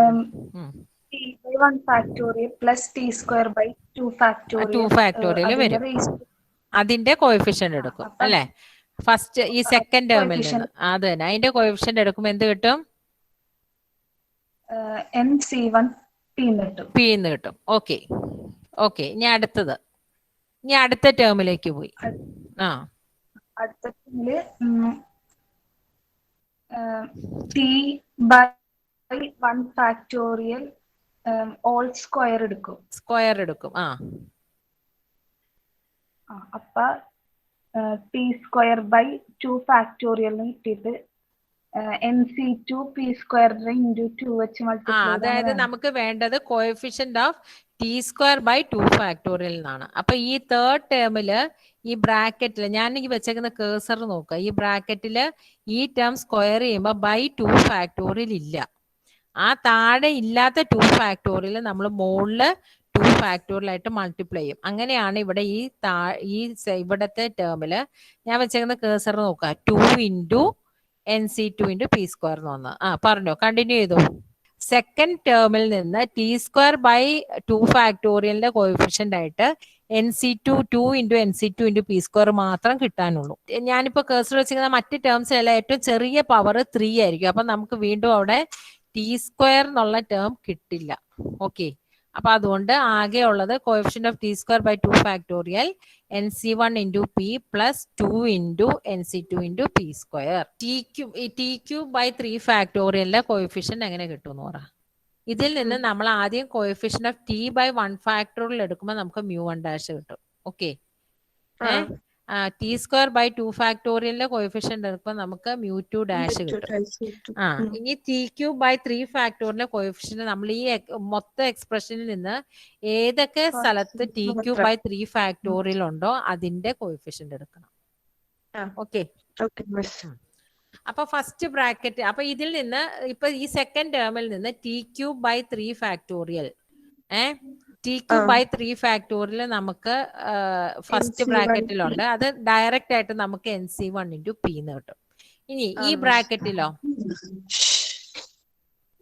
t/1 factorial plus t²/2 factorial വരും. അതിന്റെ കോഎഫിഷ്യന്റ് എടുക്കും അല്ലെ ഫസ്റ്റ് ഈ സെക്കൻഡ് ടേമിൽ നിന്ന്. അത് തന്നെ, അതിന്റെ കോഎഫിഷ്യന്റ് എടുക്കുമ്പോൾ എന്ത് കിട്ടും? NC1p എന്ന് കിട്ടും. ഓക്കെ, ഇനി അടുത്തത്. ഇനി അടുത്ത ടേമിലേക്ക് പോയി. അടുത്ത ടേമില് t/1 ഫാക്ടോറിയൽ ഓൾ സ്ക്വയർ എടുക്കും. അപ്പൊ t²/2 ഫാക്ടോറിയൽ കിട്ടിയിട്ട് NC2p² ഇൻറ്റു 2 വെച്ച് മൾട്ടിപ്ലൈ. അതായത് നമുക്ക് വേണ്ടത് കോഎഫിഷ്യന്റ് ഓഫ് t²/2 ഫാക്ടോറിയൽ എന്നാണ്. അപ്പൊ ഈ തേർഡ് ടേമില് ഈ ബ്രാക്കറ്റിൽ ഞാൻ ഈ വെച്ചേക്കുന്ന കേസർ നോക്കുക. ഈ ബ്രാക്കറ്റില് ഈ ടേം സ്ക്വയർ ചെയ്യുമ്പോൾ ബൈ 2 ഫാക്ടോറിയൽ ഇല്ല. ആ താഴെ ഇല്ലാത്ത 2 ഫാക്ടോറിയൽ നമ്മൾ മുകളില് 2 ഫാക്ടോറിയൽ ആയിട്ട് മൾട്ടിപ്ലൈ ചെയ്യും. അങ്ങനെയാണ് ഇവിടെ ഈ ഇവിടത്തെ ടേമില് ഞാൻ വെച്ചേക്കുന്ന കേസർ നോക്കുക. 2 ഇൻറ്റു NC2 ഇൻറ്റു p² എന്ന് വന്ന്. പറഞ്ഞോ, കണ്ടിന്യൂ ചെയ്തു. സെക്കൻഡ് ടേമിൽ നിന്ന് t²/2 ഫാക്ടോറിയലിന്റെ കോഎഫിഷ്യന്റ് ആയിട്ട് NC2 into NC2 into p² മാത്രം കിട്ടാനുള്ളൂ. ഞാനിപ്പോ കേസർ വെച്ചിരിക്കുന്ന മറ്റ് ടേംസിലെല്ലാം ഏറ്റവും ചെറിയ പവർ 3 ആയിരിക്കും. അപ്പൊ നമുക്ക് വീണ്ടും അവിടെ t² എന്നുള്ള ടേം കിട്ടില്ല. ഓക്കെ, അപ്പൊ അതുകൊണ്ട് ആകെ ഉള്ളത് coefficient of t²/2 factorial NC1 into p plus 2 into NC2 into p². t³ ഫാക്ടോറിയലിന്റെ കോഎഫിഷ്യന്റ് എങ്ങനെ കിട്ടും എന്ന് പറ. ഇതിൽ നിന്ന് നമ്മൾ ആദ്യം കോഎഫിഷ്യന്റ് ഓഫ് t/1 ഫാക്ടോറിയൽ എടുക്കുമ്പോൾ നമുക്ക് μ1' കിട്ടും. ഓക്കെ, t²/2 ഫാക്ടോറിയലിന്റെ കോഎഫിഷ്യന്റ് എടുക്കുമ്പോൾ നമുക്ക് μ2' കിട്ടും. ഇനി t³ ഫാക്ടോറിയലിന്റെ കോഎഫിഷ്യന്റ് നമ്മൾ ഈ മൊത്തം എക്സ്പ്രഷനിൽ നിന്ന് ഏതൊക്കെ സ്ഥലത്ത് t³ ഫാക്ടോറിയൽ ഉണ്ടോ അതിന്റെ കോഎഫിഷ്യന്റ് എടുക്കണം. ഓക്കെ, അപ്പൊ ഫസ്റ്റ് ബ്രാക്കറ്റ്. അപ്പൊ ഇതിൽ നിന്ന് ഇപ്പൊ ഈ സെക്കൻഡ് ടേമിൽ നിന്ന് t³ ഫാക്ടോറിയൽ t³ ഫാക്ടോറിയൽ നമുക്ക് ഫസ്റ്റ് ബ്രാക്കറ്റിലുണ്ട്. അത് ഡയറക്റ്റ് ആയിട്ട് നമുക്ക് NC1 ഇൻറ്റു p എന്ന് കിട്ടും. ഇനി ഈ ബ്രാക്കറ്റിലോ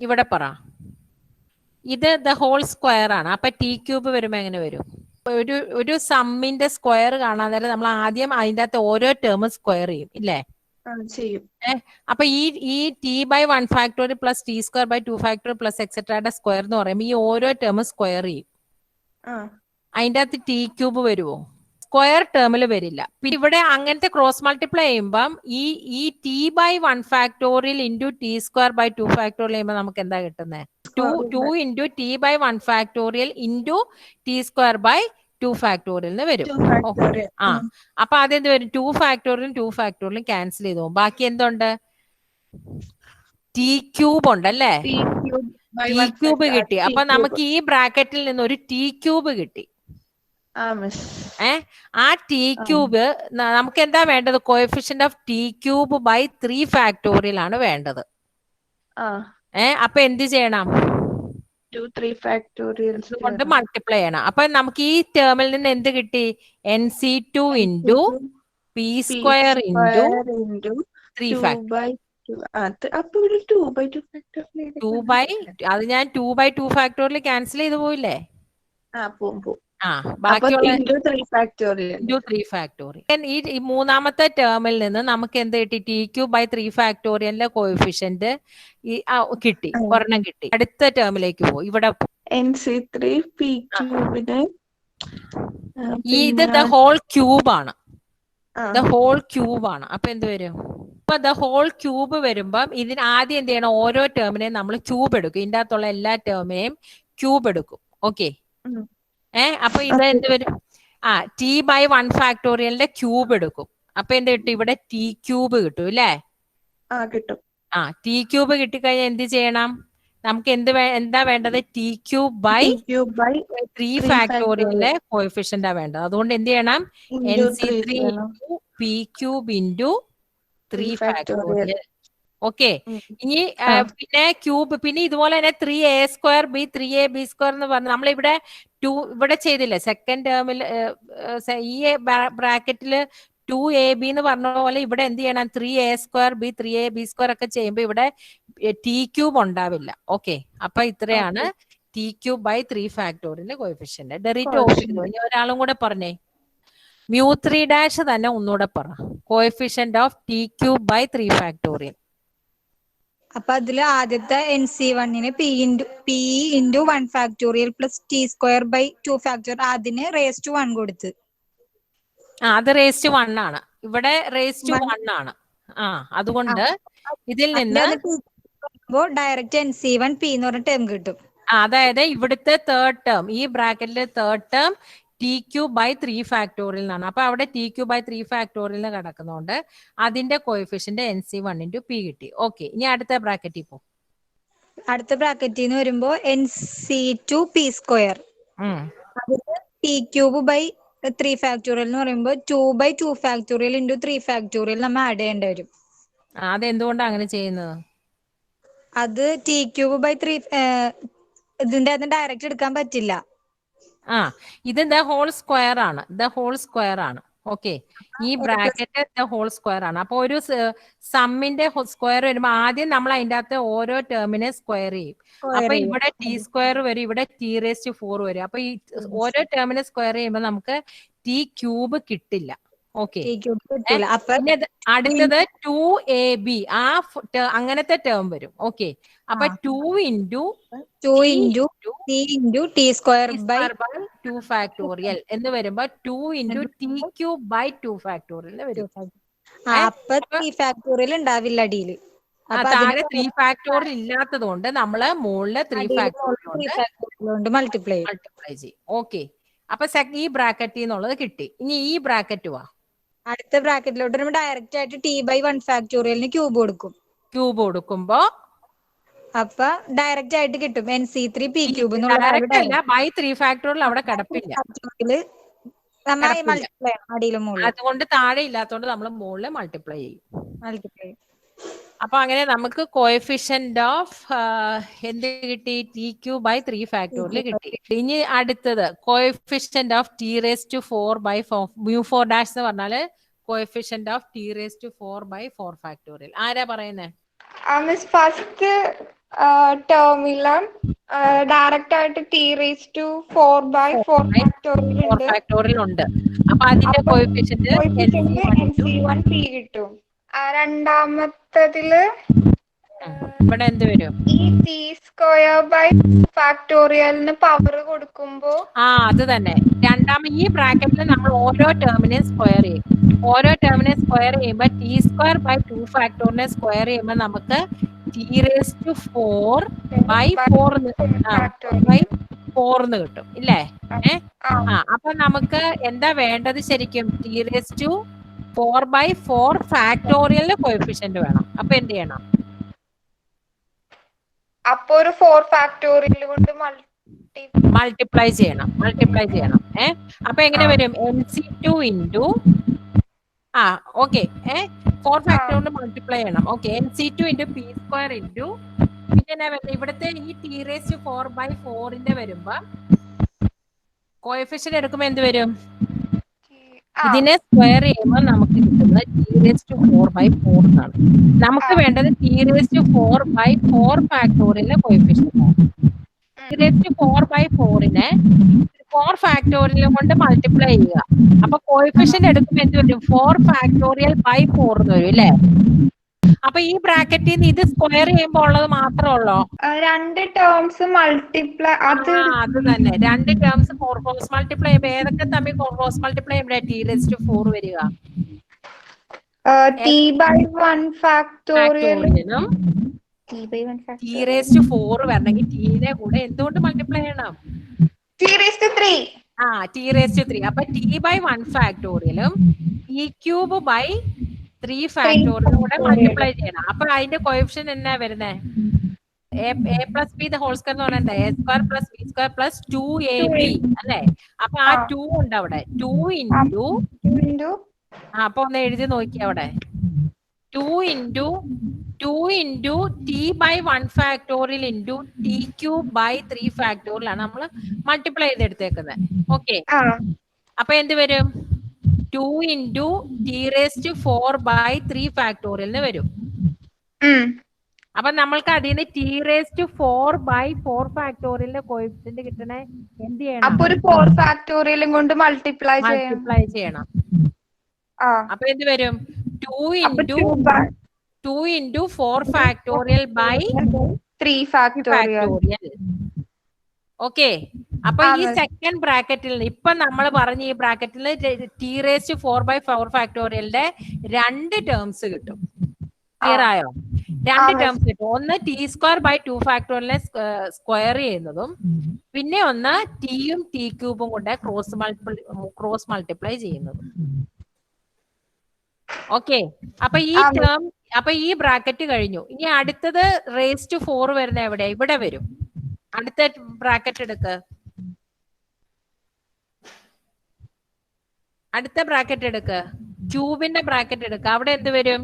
ഇവിടെ പറ. ഇത് ദ ഹോൾ സ്ക്വയർ ആണ്. അപ്പൊ ടി ക്യൂബ് വരുമ്പോ എങ്ങനെ വരും? ഒരു സമ്മിന്റെ സ്ക്വയർ കാണാൻ നേരം നമ്മൾ ആദ്യം അതിന്റെ അകത്ത് ഓരോ ടേമും സ്ക്വയർ ചെയ്യും ഇല്ലേ? ചെയ്യും. അപ്പൊ ഈ T by 1 factorial plus T square by 2 factorial plus എക്സെട്രയുടെ സ്ക്വയർ എന്ന് പറയുമ്പോൾ ഈ ഓരോ ടേമും സ്ക്വയർ ചെയ്യും. അതിന്റെ അകത്ത് ടി ക്യൂബ് വരുമോ? സ്ക്വയർ ടേമിൽ വരില്ല. പിന്നെ ഇവിടെ അങ്ങനത്തെ ക്രോസ് മൾട്ടിപ്ലൈ ചെയ്യുമ്പം ഈ T by 1 factorial into T square by 2 factorial ചെയ്യുമ്പോൾ നമുക്ക് എന്താ കിട്ടുന്നത്? 2 into T by 1 factorial into T square by 2 factorial വരും. ആ അപ്പൊ അതെന്ത് വരും? 2 ഫാക്ടോറിയലും 2 ഫാക്ടോറിയലും ക്യാൻസൽ ചെയ്തു പോകും. ബാക്കി എന്തുണ്ട്? ടി ക്യൂബ് ഉണ്ടല്ലേ? ടി ക്യൂബ് കിട്ടി. അപ്പൊ നമുക്ക് ഈ ബ്രാക്കറ്റിൽ നിന്ന് ഒരു ടി ക്യൂബ് കിട്ടി. ആ ടി ക്യൂബ് നമുക്ക് എന്താ വേണ്ടത്? Coefficient of T cube by 3 factorial ആണ് വേണ്ടത്. അപ്പൊ എന്ത് ചെയ്യണം? 3 ഫാക്ടോറിയൽ കൊണ്ട് മൾട്ടിപ്ലൈ ചെയ്യണം. അപ്പൊ നമുക്ക് ഈ ടേമിൽ നിന്ന് എന്ത് കിട്ടി? NC2 into P square into 3 factorial. അപ്പൊ ഇവിടെ 2/2 ഫാക്ടോറിയൽ 2 ബൈ അത് ഞാൻ 2/2 ഫാക്ടോറിയൽ ക്യാൻസൽ ചെയ്ത് പോയില്ലേ? പോകും. ബാക്കിയുള്ള ഇൻറ്റു 3 ഫാക്ടോറിയൽ. ഈ മൂന്നാമത്തെ ടേമിൽ നിന്ന് നമുക്ക് എന്ത് കിട്ടി? ടി ക്യൂബ് ബൈ 3 ഫാക്ടോറിയലിന്റെ കോഎഫിഷ്യന്റ് കിട്ടി, ഒരെണ്ണം കിട്ടി. അടുത്ത ടേമിലേക്ക് പോകും. ഇവിടെ NC3 പി ക്യൂബിന് ഇത് ദ ഹോൾ ക്യൂബ് ആണ്. ദ ഹോൾ ക്യൂബ് ആണ്. അപ്പൊ എന്ത് വരും? അപ്പൊ ദ ഹോൾ ക്യൂബ് വരുമ്പം ഇതിന് ആദ്യം എന്ത് ചെയ്യണം? ഓരോ ടേമിനെയും നമ്മൾ ക്യൂബ് എടുക്കും. ഇതിന്റെ അകത്തുള്ള എല്ലാ ടേമിനെയും ക്യൂബ് എടുക്കും. ഓക്കെ. അപ്പൊ ഇത് എന്ത് വരും? ടി ബൈ 1 ഫാക്ടോറിയലിന്റെ ക്യൂബ് എടുക്കും. അപ്പൊ എന്ത് കിട്ടും? ഇവിടെ ടി ക്യൂബ് കിട്ടും അല്ലേ? കിട്ടും. ടി ക്യൂബ് കിട്ടിക്കഴിഞ്ഞാൽ എന്ത് ചെയ്യണം? നമുക്ക് എന്താ വേണ്ടത്? ടി ക്യൂബ് ബൈ 3 ഫാക്ടോറിയലിന്റെ കോഎഫിഷ്യന്റാ വേണ്ടത്. അതുകൊണ്ട് എന്ത് ചെയ്യണം? NC3 into p cube into 3 factorial. Okay. ഇനി പിന്നെ ക്യൂബ്, പിന്നെ ഇതുപോലെ തന്നെ 3a square B 3ab square എന്ന് പറഞ്ഞു നമ്മളിവിടെ ഇവിടെ ചെയ്തില്ലേ? സെക്കൻഡ് ടേമിൽ ഈ ബ്രാക്കറ്റില് 2ab എന്ന് പറഞ്ഞ പോലെ ഇവിടെ എന്ത് ചെയ്യണം? 3a square B 3ab square ഒക്കെ ചെയ്യുമ്പോൾ ഇവിടെ ടി ക്യൂബ് ഉണ്ടാവില്ല. ഓക്കെ. അപ്പൊ ഇത്രയാണ് ടി ക്യൂബ് ബൈ 3 ഫാക്ടോറിയലിന്റെ കോഎഫിഷ്യന്റ്. ഡെറിവേറ്റീവ് ഓഫ് ചെയ്തു. ഇനി ഒരാളും കൂടെ പറഞ്ഞേ. μ3' തന്നെ ഒന്നുകൂടെ പറ. Coefficient of T cube by 3 factorial. അപ്പൊ അതില് ആദ്യത്തെ NC1 p into 1 factorial plus T square by 2 factorial അതിന് റേസ് ടു 1 കൊടുത്ത്. അത് റേസ് ടു 1 ആണ്. ഇവിടെ റേസ് ടു 1 ആണ്. അതുകൊണ്ട് ഇതിൽ നിന്ന് ഡയറക്റ്റ് NC1 പി എന്ന് പറഞ്ഞ ടേം കിട്ടും. അതായത് ഇവിടുത്തെ തേർഡ് ടേം, ഈ ബ്രാക്കറ്റിലെ third term t cube by 3 factorial എന്നാണ്. അപ്പൊ അവിടെ ടി ക്യൂബ് ബൈ 3 ഫാക്ടോറിയൽ കിടക്കുന്നതുകൊണ്ട് അതിന്റെ കോഎഫിഷ്യന്റ് NC1 ഇൻറ്റു പി കിട്ടി. ഓക്കെ. ഇനി അടുത്ത ബ്രാക്കറ്റിൽ പോ. അടുത്ത ബ്രാക്കറ്റിൽ നിന്ന് വരുമ്പോ NC2 പി സ്ക്വയർ അതിന് ടി ക്യൂബ് ബൈ 3 ഫാക്ടോറിയൽ എന്ന് പറയുമ്പോൾ 2/2 ഫാക്ടോറിയൽ ഇൻറ്റു 3 ഫാക്ടോറിയൽ നമ്മൾ ആഡ് ചെയ്യേണ്ടി വരും. അതെന്തുകൊണ്ടാണ് അങ്ങനെ ചെയ്യുന്നത്? അത് ടി ക്യൂബ് ബൈ 3 ഇതിന്റെ അത് ഡയറക്റ്റ് എടുക്കാൻ പറ്റില്ല. ഇത് ദ ഹോൾ സ്ക്വയർ ആണ്. ദ ഹോൾ സ്ക്വയർ ആണ്. ഓക്കെ. ഈ ബ്രാക്കറ്റ് ദ ഹോൾ സ്ക്വയർ ആണ്. അപ്പൊ ഒരു സമ്മിന്റെ സ്ക്വയർ വരുമ്പോ ആദ്യം നമ്മൾ അതിന്റെ അകത്ത് ഓരോ ടേമിനെ സ്ക്വയർ ചെയ്യും. അപ്പൊ ഇവിടെ ടി സ്ക്വയർ വരും, ഇവിടെ t⁴ വരും. അപ്പൊ ഈ ഓരോ ടേമിനെ സ്ക്വയർ ചെയ്യുമ്പോ നമുക്ക് ടി ക്യൂബ് കിട്ടില്ല. ഓക്കെ. അടുത്തത് 2ab അങ്ങനത്തെ ടേം വരും. ഓക്കെ. അപ്പൊ 2 into T square by 2 factorial എന്ന് വരുമ്പോ 2 into T cube by 2 factorial വരും. അപ്പൊ 3 ഫാക്ടോറിയൽ ഉണ്ടാവില്ല അടിയില്. താഴെ 3 ഫാക്ടോറിയൽ ഇല്ലാത്തത് കൊണ്ട് നമ്മള് മുകളില് 3 ഫാക്ടോറിയൽ മൾട്ടിപ്ലൈ ചെയ്യും. ഓക്കെ. അപ്പൊ ഈ ബ്രാക്കറ്റിൽ നിന്നുള്ളത് കിട്ടി. ഇനി ഈ ബ്രാക്കറ്റ് വാ. അടുത്ത ബ്രാക്കറ്റിലോട്ട് നമ്മൾ ഡയറക്റ്റ് ആയിട്ട് ടി ബൈ 1 ഫാക്ടോറിയലിന് ക്യൂബ് കൊടുക്കും. ക്യൂബ് കൊടുക്കുമ്പോ അപ്പൊ ഡയറക്റ്റ് ആയിട്ട് കിട്ടും NC3 P cube by 3 factorial അവിടെ കിടപ്പില്ല. അതുകൊണ്ട് താഴെ ഇല്ലാത്തതുകൊണ്ട് നമ്മൾ മുകളിൽ മൾട്ടിപ്ലൈ ചെയ്യും. അപ്പൊ അങ്ങനെ നമുക്ക് കോഎഫിഷ്യന്റ് ഓഫ് എന്ത് കിട്ടി? ടി ക്യൂബ് ബൈ 3 ഫാക്ടോറിയൽ കിട്ടി. ഇനി അടുത്തത് കോഎഫിഷ്യന്റ് ഓഫ് t⁴ ബൈ μ4' എന്ന് പറഞ്ഞാല് coefficient of t⁴ by 4 factorial. ആരാ പറയുന്നേ? മിസ് ഫസ്റ്റ് ടേമില് ഡയറക്റ്റ് ആയിട്ട് T⁴/4 ഫാക്ടോറിയൽ ഉണ്ട്. ഫാക്ടോറിയൽ ഉണ്ട്. അപ്പൊ അതിന്റെ കോഎഫിഷ്യന്റ് NC1 P കിട്ടും. രണ്ടാമത്തതില് ഇവിടെ എന്ത് വരും? ഈ T² ഫാക്ടോറിയലിന് പവർ കൊടുക്കുമ്പോ അത് തന്നെ. ഈ ബ്രാക്കറ്റിൽ നമ്മൾ ഓരോ ടേമിനെയും സ്ക്വയർ ചെയ്യും. ഓരോ ടേമിനെ സ്ക്വയർ ചെയ്യുമ്പോൾ T²/2 ഫാക്ടോറിനെ സ്ക്വയർ ചെയ്യുമ്പോൾ നമുക്ക് T⁴/4 എന്ന് കിട്ടും ഇല്ലേ? അപ്പൊ നമുക്ക് എന്താ വേണ്ടത് ശരിക്കും? T⁴/4 ഫാക്ടോറിയലിന്റെ കോഎഫിഷ്യന്റ് വേണം. അപ്പൊ എന്ത് ചെയ്യണം? അപ്പൊ ഒരു 4 ഫാക്ടോറിയൽ കൊണ്ട് മൾട്ടിപ്ലൈ ചെയ്യണം. അപ്പൊ എങ്ങനെ വരും? NC2 ഇൻറ്റു 4 ഫാക്ടർ കൊണ്ട് മൾട്ടിപ്ലൈ ചെയ്യണം. NC2 ഇൻറ്റു P² ഇൻറ്റു പിന്നെ ഇവിടുത്തെ ഈ T⁴/4ന്റെ വരുമ്പോ കോഎഫിഷ്യന്റ് എടുക്കുമ്പോ എന്ത് വരും? ഇതിനെ സ്ക്വയർ ചെയ്യുമ്പോൾ നമുക്ക് കിട്ടുന്നത് T⁴/4 എന്നാണ്. നമുക്ക് വേണ്ടത് T⁴/4 ഫാക്ടോറിയലിന്റെ കോഎഫിഷ്യന്റ് ആണ്. T⁴/4നെ 4 ഫാക്ടോറിയൽ കൊണ്ട് മൾട്ടിപ്ലൈ ചെയ്യുക. അപ്പൊ കോഎഫിഷ്യന്റ് എടുക്കുമ്പോൾ എന്ത് വരും? 4 ഫാക്ടോറിയൽ ബൈ 4 എന്ന് വരും അല്ലേ? അപ്പൊ ഈ ബ്രാക്കറ്റിൽ നിന്ന് ഇത് സ്ക്വയർ ചെയ്യുമ്പോൾ ഉള്ളത് മാത്രമേ ഉള്ളൂ. രണ്ട് ടേംസ് മൾട്ടിപ്ലൈ അത് തന്നെ. രണ്ട് ടേംസ് ക്രോസ് മൾട്ടിപ്ലൈ ചെയ്യുമ്പോൾ ഏതൊക്കെ തമ്മിൽ ക്രോസ് മൾട്ടിപ്ലൈ ചെയ്യുമ്പോഴേ T⁴ വരിക? T/1 ഫാക്ടോറിയലും T⁴ വരണമെങ്കിൽ ടീനെ കൂടെ എന്തുകൊണ്ട് മൾട്ടിപ്ലൈ ചെയ്യണം? T⁵. T⁵. അപ്പൊ T/1 ഫാക്ടോറിയലും T³/3 ഫാക്ടോറിയലും കൂടെ മൾട്ടിപ്ലൈ ചെയ്യണം. അപ്പൊ അതിന്റെ കോഎഫിഷ്യന്റ് എന്നാ വരുന്നേ? A+B² എന്ന് പറഞ്ഞാൽ A²+B²+2AB അല്ലേ? അപ്പൊ 2 ഉണ്ട് അവിടെ. 2 ഇൻറ്റു അപ്പൊ ഒന്ന് എഴുതി നോക്കി അവിടെ. 2 into T/1 factorial into T³/3 factorial ആണ് നമ്മൾ മൾട്ടിപ്ലൈ ചെയ്തെടുത്തേക്കുന്നത്. അപ്പൊ എന്ത് വരും? 2 ഇൻറ്റു T⁴/3 ഫാക്ടോറിയലിന് വരും. അപ്പൊ നമ്മൾക്ക് അതിൽ നിന്ന് T⁴/4 ഫാക്ടോറിയലിന്റെ കോഎഫിഷ്യന്റ് കിട്ടണേ എന്ത് ചെയ്യണം? അപ്പൊ ഒരു 4 ഫാക്ടോറിയലും കൊണ്ട് മൾട്ടിപ്ലൈ ചെയ്യണം. അപ്പൊ എന്ത് വരും? 2 ഇൻറ്റു 4 ഫാക്ടോറിയൽ ബൈ 3 ഫാക്ടോറിയൽ. അപ്പൊ ഈ സെക്കൻഡ് ബ്രാക്കറ്റിൽ ഇപ്പൊ നമ്മൾ പറഞ്ഞ ഈ ബ്രാക്കറ്റിൽ T⁴/4 ഫാക്ടോറിയലിന്റെ 2 ടേംസ് കിട്ടും. ക്ലിയർ ആയോ? 2 ടേംസ് കിട്ടും. ഒന്ന് T²/2 ഫാക്ടോറിയലിനെ സ്ക്വയർ ചെയ്യുന്നതും പിന്നെ ഒന്ന് T-യും T³ കൊണ്ട് ക്രോസ് മൾട്ടിപ്ലൈ ചെയ്യുന്നതും. അപ്പൊ ഈ ബ്രാക്കറ്റ് കഴിഞ്ഞു. ഇനി അടുത്തത് T⁴ വരുന്ന എവിടെ? ഇവിടെ വരും. അടുത്ത ബ്രാക്കറ്റ് എടുക്ക്. ക്യൂബിന്റെ ബ്രാക്കറ്റ് എടുക്ക. അവിടെ എന്ത് വരും?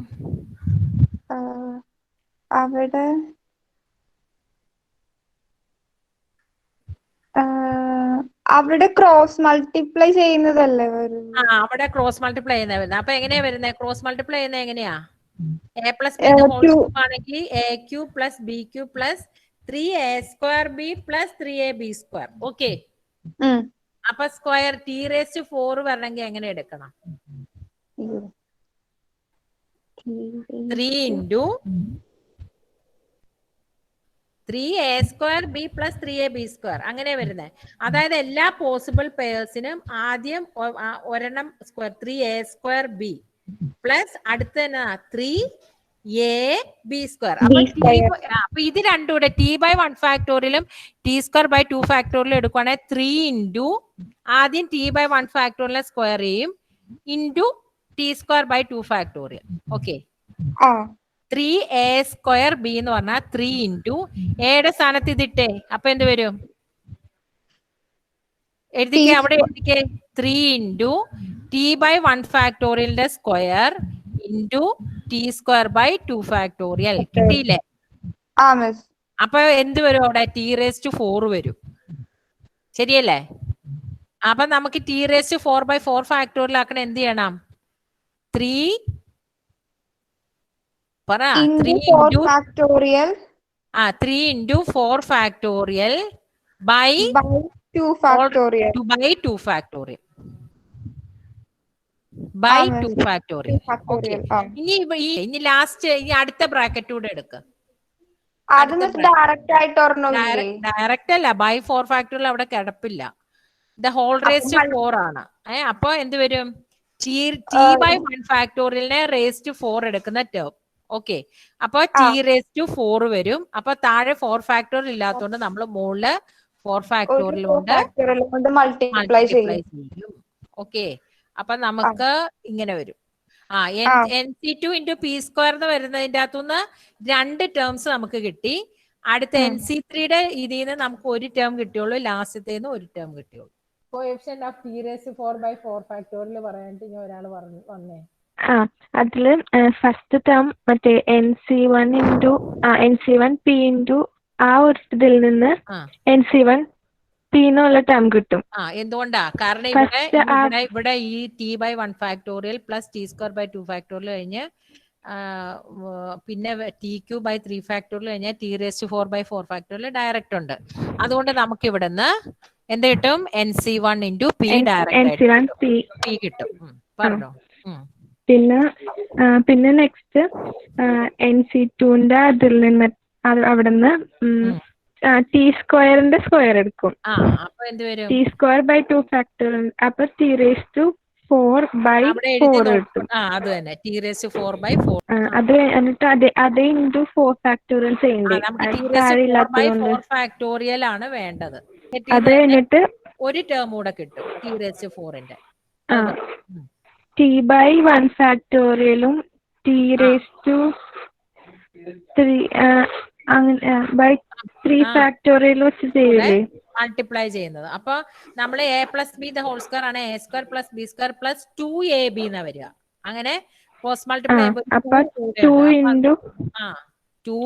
അവിടെ ക്രോസ് മൾട്ടിപ്ലൈ ചെയ്യുന്നതല്ലേ വരും? അവിടെ ക്രോസ് മൾട്ടിപ്ലൈ ചെയ്യുന്ന. അപ്പൊ എങ്ങനെയാ വരുന്നത്? ക്രോസ് മൾട്ടിപ്ലൈ ചെയ്യുന്നത് എങ്ങനെയാ? A+B² ആണെങ്കിൽ AQ + BQ + 3A²B + 3AB². അപ്പൊ സ്ക്വയർ T⁴ വരണമെങ്കിൽ എങ്ങനെ എടുക്കണം? 3 ഇൻറ്റു 3A²B + 3AB². അങ്ങനെ വരുന്നത്. അതായത് എല്ലാ പോസിബിൾ പെയർസിനും ആദ്യം ഒരെണ്ണം സ്ക്വയർ 3A²B പ്ലസ് അടുത്ത 3AB². അപ്പൊ ഇത് രണ്ടും കൂടെ T/1 ഫാക്ടോറിയലും T²/2 ഫാക്ടോറിയലും എടുക്കുവാണെങ്കിൽ 3 ഇൻറ്റു ആദ്യം T/1 ഫാക്ടോറിയലിനെ സ്ക്വയർ ചെയ്യും ഇൻറ്റു T²/2 ഫാക്ടോറിയൽ. 3A²B എന്ന് പറഞ്ഞാൽ 3 ഇൻറ്റു എയുടെ സ്ഥാനത്ത് ഇതിട്ടേ. അപ്പൊ എന്ത് വരും? എഴുതിക്കേ, അവിടെ എഴുതിക്കേ. 3 ഇൻറ്റു T/1 ഫാക്ടോറിയലിന്റെ സ്ക്വയർ ഇൻറ്റു T²/2 ഫാക്ടോറിയൽ. കിട്ടിയില്ലേ? അപ്പൊ എന്ത് വരും അവിടെ? T⁴ വരും. ശരിയല്ലേ? അപ്പൊ നമുക്ക് T⁴/4 ഫാക്ടോറിയൽ ആക്കണം. എന്ത് ചെയ്യണം? 3 പറ into 3 4 into factorial 3 into 4 factorial by by 2 factorial. 2 factorial by 2 miss. 2 factorial. Okay, factorial. ഇനി ലാസ്റ്റ് ഇനി അടുത്ത ബ്രാക്കറ്റ് കൂടെ എടുക്ക. അത് മിസ് ഡയറക്റ്റ് ആയിട്ട് ഒരെണ്ണമില്ലേ? ഡയറക്റ്റ് അല്ല, ബൈ 4 factorial അവിടെ കിടപ്പില്ല. ദ ഹോൾ റേസ് ടു 4 ആണ്. അപ്പൊ എന്ത് വരും? ടി ബൈ 1 ഫാക്ടോറിയലിനെ റേസ് ടു 4 എടുക്കുന്ന ടേം. ഓക്കെ, അപ്പൊ ടി റേസ് ടു 4 വരും. അപ്പൊ താഴെ 4 ഫാക്ടോറിയൽ ഇല്ലാത്തതുകൊണ്ട് നമ്മൾ മുകളില് 4 ഫാക്ടോറിയൽ കൊണ്ട് മൾട്ടിപ്ലൈ ചെയ്യും. ഓക്കെ, അപ്പൊ നമുക്ക് ഇങ്ങനെ വരും. NC2 ഇൻറ്റു പി സ്ക്വയർ എന്ന് വരുന്നതിന്റെ അകത്തുനിന്ന് 2 ടേംസ് നമുക്ക് കിട്ടി. അടുത്ത NC3യുടെ ഇതിൽ നിന്ന് നമുക്ക് ഒരു ടേം കിട്ടിയുള്ളൂ, ലാസ്റ്റത്തേന്ന് ഒരു ടേം കിട്ടിയുള്ളൂ. Coefficient of T raise to 4 by 4 factorial പറയാനായിട്ട് ഇനി ഒരാൾ വന്നേ. അതില് ഫസ്റ്റ് ടേം മറ്റേ NC1 P ഇൻറ്റു ആ ഒരു ഇതിൽ നിന്ന് NC1 P എന്നുള്ള ടേം കിട്ടും. എന്തുകൊണ്ടാ? കാരണം ഇവിടെ ഈ T by 1 factorial plus T square by 2 factorial കഴിഞ്ഞ് പിന്നെ ടി ക്യൂ ബൈ 3 ഫാക്ടോറിയൽ കഴിഞ്ഞാൽ T raise to 4 by 4 factorial direct ഉണ്ട്. അതുകൊണ്ട് നമുക്ക് ഇവിടുന്ന് എന്ത് കിട്ടും? NC1 into P direct P കിട്ടും. പറഞ്ഞോ. പിന്നെ നെക്സ്റ്റ് NC2ന്റെ അതിൽ നിന്ന് അവിടുന്ന് ടി സ്ക്വയറിന്റെ സ്ക്വയർ എടുക്കും. അപ്പൊ എന്ത് വരും? T square by 2 factorial. അപ്പൊ ടി റേസ് ടു 4 by 4 കിട്ടും. അത് തന്നെ, ടി റേസ് ടു 4 by 4. അത് എന്നിട്ട് അതേ ഇൻറ്റു 4 ഫാക്ടോറിയൽ ചെയ്യണ്ടേ? ഫാക്ടോറിയൽ ആണ് വേണ്ടത്. അത് കഴിഞ്ഞിട്ട് ഒരു ടേം കൂടെ കിട്ടും, ടി റേസ് ടു 4ന്റെ. ടി ബൈ 1 ഫാക്ടോറിയലും ടി റേസ് ടു 3 അങ്ങനെ ബൈ 3 ഫാക്ടോറിയൽ വെച്ച് ചെയ്യില്ലേ? മൾട്ടിപ്ലൈ ചെയ്യുന്നത്. അപ്പൊ നമ്മൾ a plus b the whole square ആണ് a square plus b square plus 2ab എന്ന് വരിക. അങ്ങനെ ക്രോസ് മൾട്ടിപ്ലൈ അപ്പൊ 2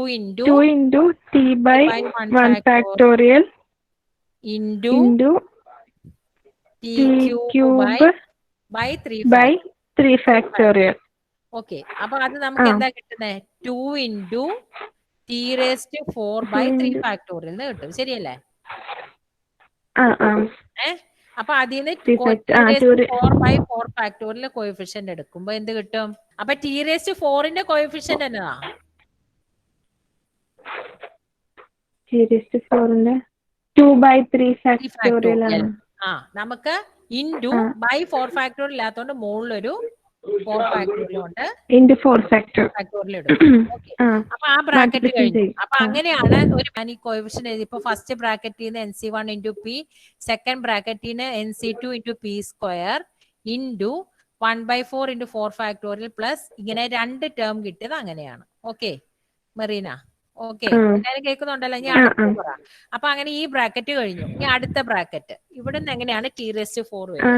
into T by 1 factorial into T cube by 3 factorial. Okay, അപ്പൊ അത് നമുക്ക് എന്താ കിട്ടുന്നത്? 2 into t raise to 4 by 3 factorial എന്ന് കിട്ടും. ശരിയല്ലേ? അപ്പൊ അതിന് 4 by 4 ഫാക്ടോറിയൽ കോഎഫിഷ്യന്റ് എടുക്കുമ്പോ എന്ത് കിട്ടും? അപ്പൊ ടി റേസ് ടു 4ന്റെ കോഎഫിഷ്യന്റ് എന്നതാ? ടി റേസ് ടു 4ന്റെ 2 by 3 ഫാക്ടോറിയൽ ആണ്. നമുക്ക് ഇൻറ്റു ബൈ 4 ഫാക്ടോറിയൽ ഇല്ലാത്തതുകൊണ്ട് മുകളിലൊരു 4 ഫാക്ടോറിയൽ ഉണ്ട്, ഇൻറ്റു 4 ഫാക്ടോറിയൽ എടുക്കും. അപ്പൊ ആ ബ്രാക്കറ്റ് കഴിഞ്ഞു. അപ്പൊ അങ്ങനെയാണ് ഒരു കോഎഫിഷ്യന്റ് എഴുതി. ഇപ്പൊ ഫസ്റ്റ് ബ്രാക്കറ്റിൽ നിന്ന് NC1 ഇൻറ്റു പി, സെക്കൻഡ് ബ്രാക്കറ്റിൽ നിന്ന് NC2 into P square into 1 by 4 into 4 factorial plus ഇങ്ങനെ 2 ടേം കിട്ടിയത് അങ്ങനെയാണ്. ഓക്കെ മെറീന? ഓക്കെ, എല്ലാരും കേൾക്കുന്നുണ്ടല്ലോ? ഇനി അടുത്ത പറ. അപ്പൊ അങ്ങനെ ഈ ബ്രാക്കറ്റ് കഴിഞ്ഞു. ഇനി അടുത്ത ബ്രാക്കറ്റ് ഇവിടെ നിന്ന് എങ്ങനെയാണ് ടി റേസ് ടു 4 വരിക?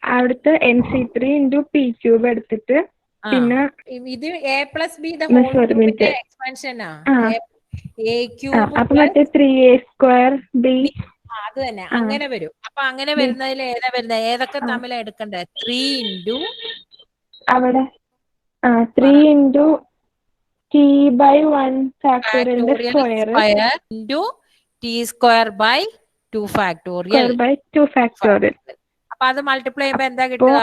അവിടുത്തെ NC3 ഇൻറ്റു പി ക്യൂബ് എടുത്തിട്ട് പിന്നെ ഇത് a plus b the whole ക്യൂബിന്റെ എക്സ്പാൻഷനാ. എ ക്യൂബ് അപ്പൊ മറ്റേ 3a സ്ക്വയർ ബി അത് തന്നെ അങ്ങനെ വരും. അപ്പൊ അങ്ങനെ വരുന്നതിൽ ഏതാ വരുന്നത്? ഏതൊക്കെ തമ്മിലാ എടുക്കണ്ടേ? 3 ഇൻറ്റു അവിടെ 3 ഇൻറ്റു ടി ബൈ 1 ഫാക്ടോറിയലിന്റെ square into T square by 2 factorial. അപ്പൊ അത് മൾട്ടിപ്ലൈ ചെയ്യുമ്പോ എന്താ കിട്ടുക?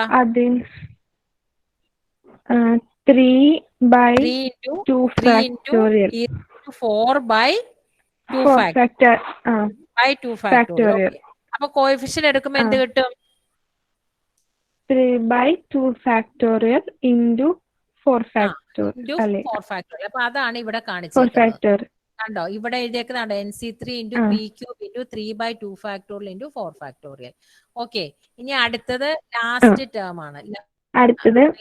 3 by 2 factorial 4 by 2 factorial. അപ്പൊ കോഎഫിഷ്യന്റ് എടുക്കുമ്പോ എന്ത് കിട്ടും? 3 by 2 factorial into 4 factorial. അപ്പൊ അതാണ് ഇവിടെ കാണിച്ചത്. കണ്ടോ ഇവിടെ എഴുതിയേക്കുന്നുണ്ടോ? NC3 into p cube into 3 by 2 factorial into 4 factorial. Okay, ഇനി അടുത്തത് ലാസ്റ്റ് ടേം ആണ്.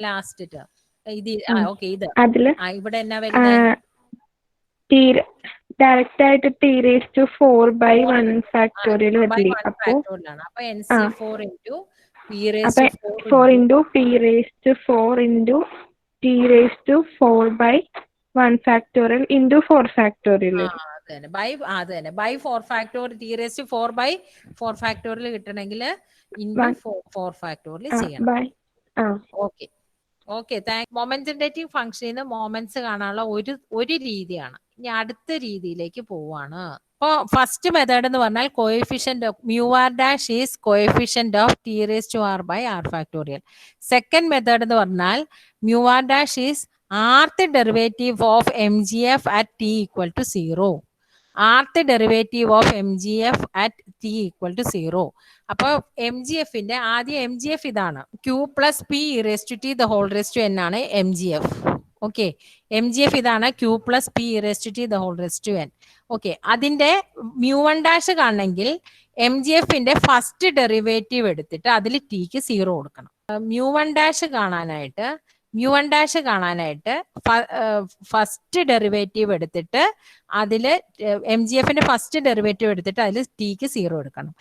ലാസ്റ്റ് ടേം ഇത് ഓക്കെ, ഇത് ഇവിടെ എന്നാ വരുന്നത്? ഡയറക്റ്റ് ആയിട്ട് t raise to 4 by 1 factorial വരില്ലേ? അപ്പൊ NC4 into p raise to 4 into p raise to 4 into t raise to 4 by 1 factorial into 4 factorial. By 4 factorial t raise to 4 by 4 factorial കിട്ടണമെങ്കിൽ into 4 factorial ചെയ്യണം. Okay, okay, മൊമെന്റേറ്റിംഗ് ഫംഗ്ഷനിൽ moments കാണാനുള്ള ഒരു രീതിയാണ്. ഇനി അടുത്ത രീതിയിലേക്ക് പോവാണ്. അപ്പോ ഫസ്റ്റ് മെത്തേഡ് എന്ന് പറഞ്ഞാൽ coefficient of mu r dash is coefficient of T raise to r by r factorial. Second method എന്ന് പറഞ്ഞാൽ mu r dash is rth derivative of M G F at t equal to 0. Rth derivative of M G F at t equal to 0. അപ്പൊ M G എഫിന്റെ ആദ്യം M G F ഇതാണ്, q plus p raise to t the whole raise to N ആണ് M G F. Okay, M G F ഇതാണ് q plus p raise to t the whole raise to N. Okay, അതിന്റെ mu one dash കാണണമെങ്കിൽ M G എഫിന്റെ first derivative എടുത്തിട്ട് അതിൽ ടിക്ക് 0 കൊടുക്കണം. Mu one dash കാണാനായിട്ട് ഫസ്റ്റ് ഡെറിവേറ്റീവ് എടുത്തിട്ട് അതിൽ എം ജി എഫിന്റെ ഫസ്റ്റ് ഡെറിവേറ്റീവ് എടുത്തിട്ട് അതിൽ ടിക്ക് 0 എടുക്കണം.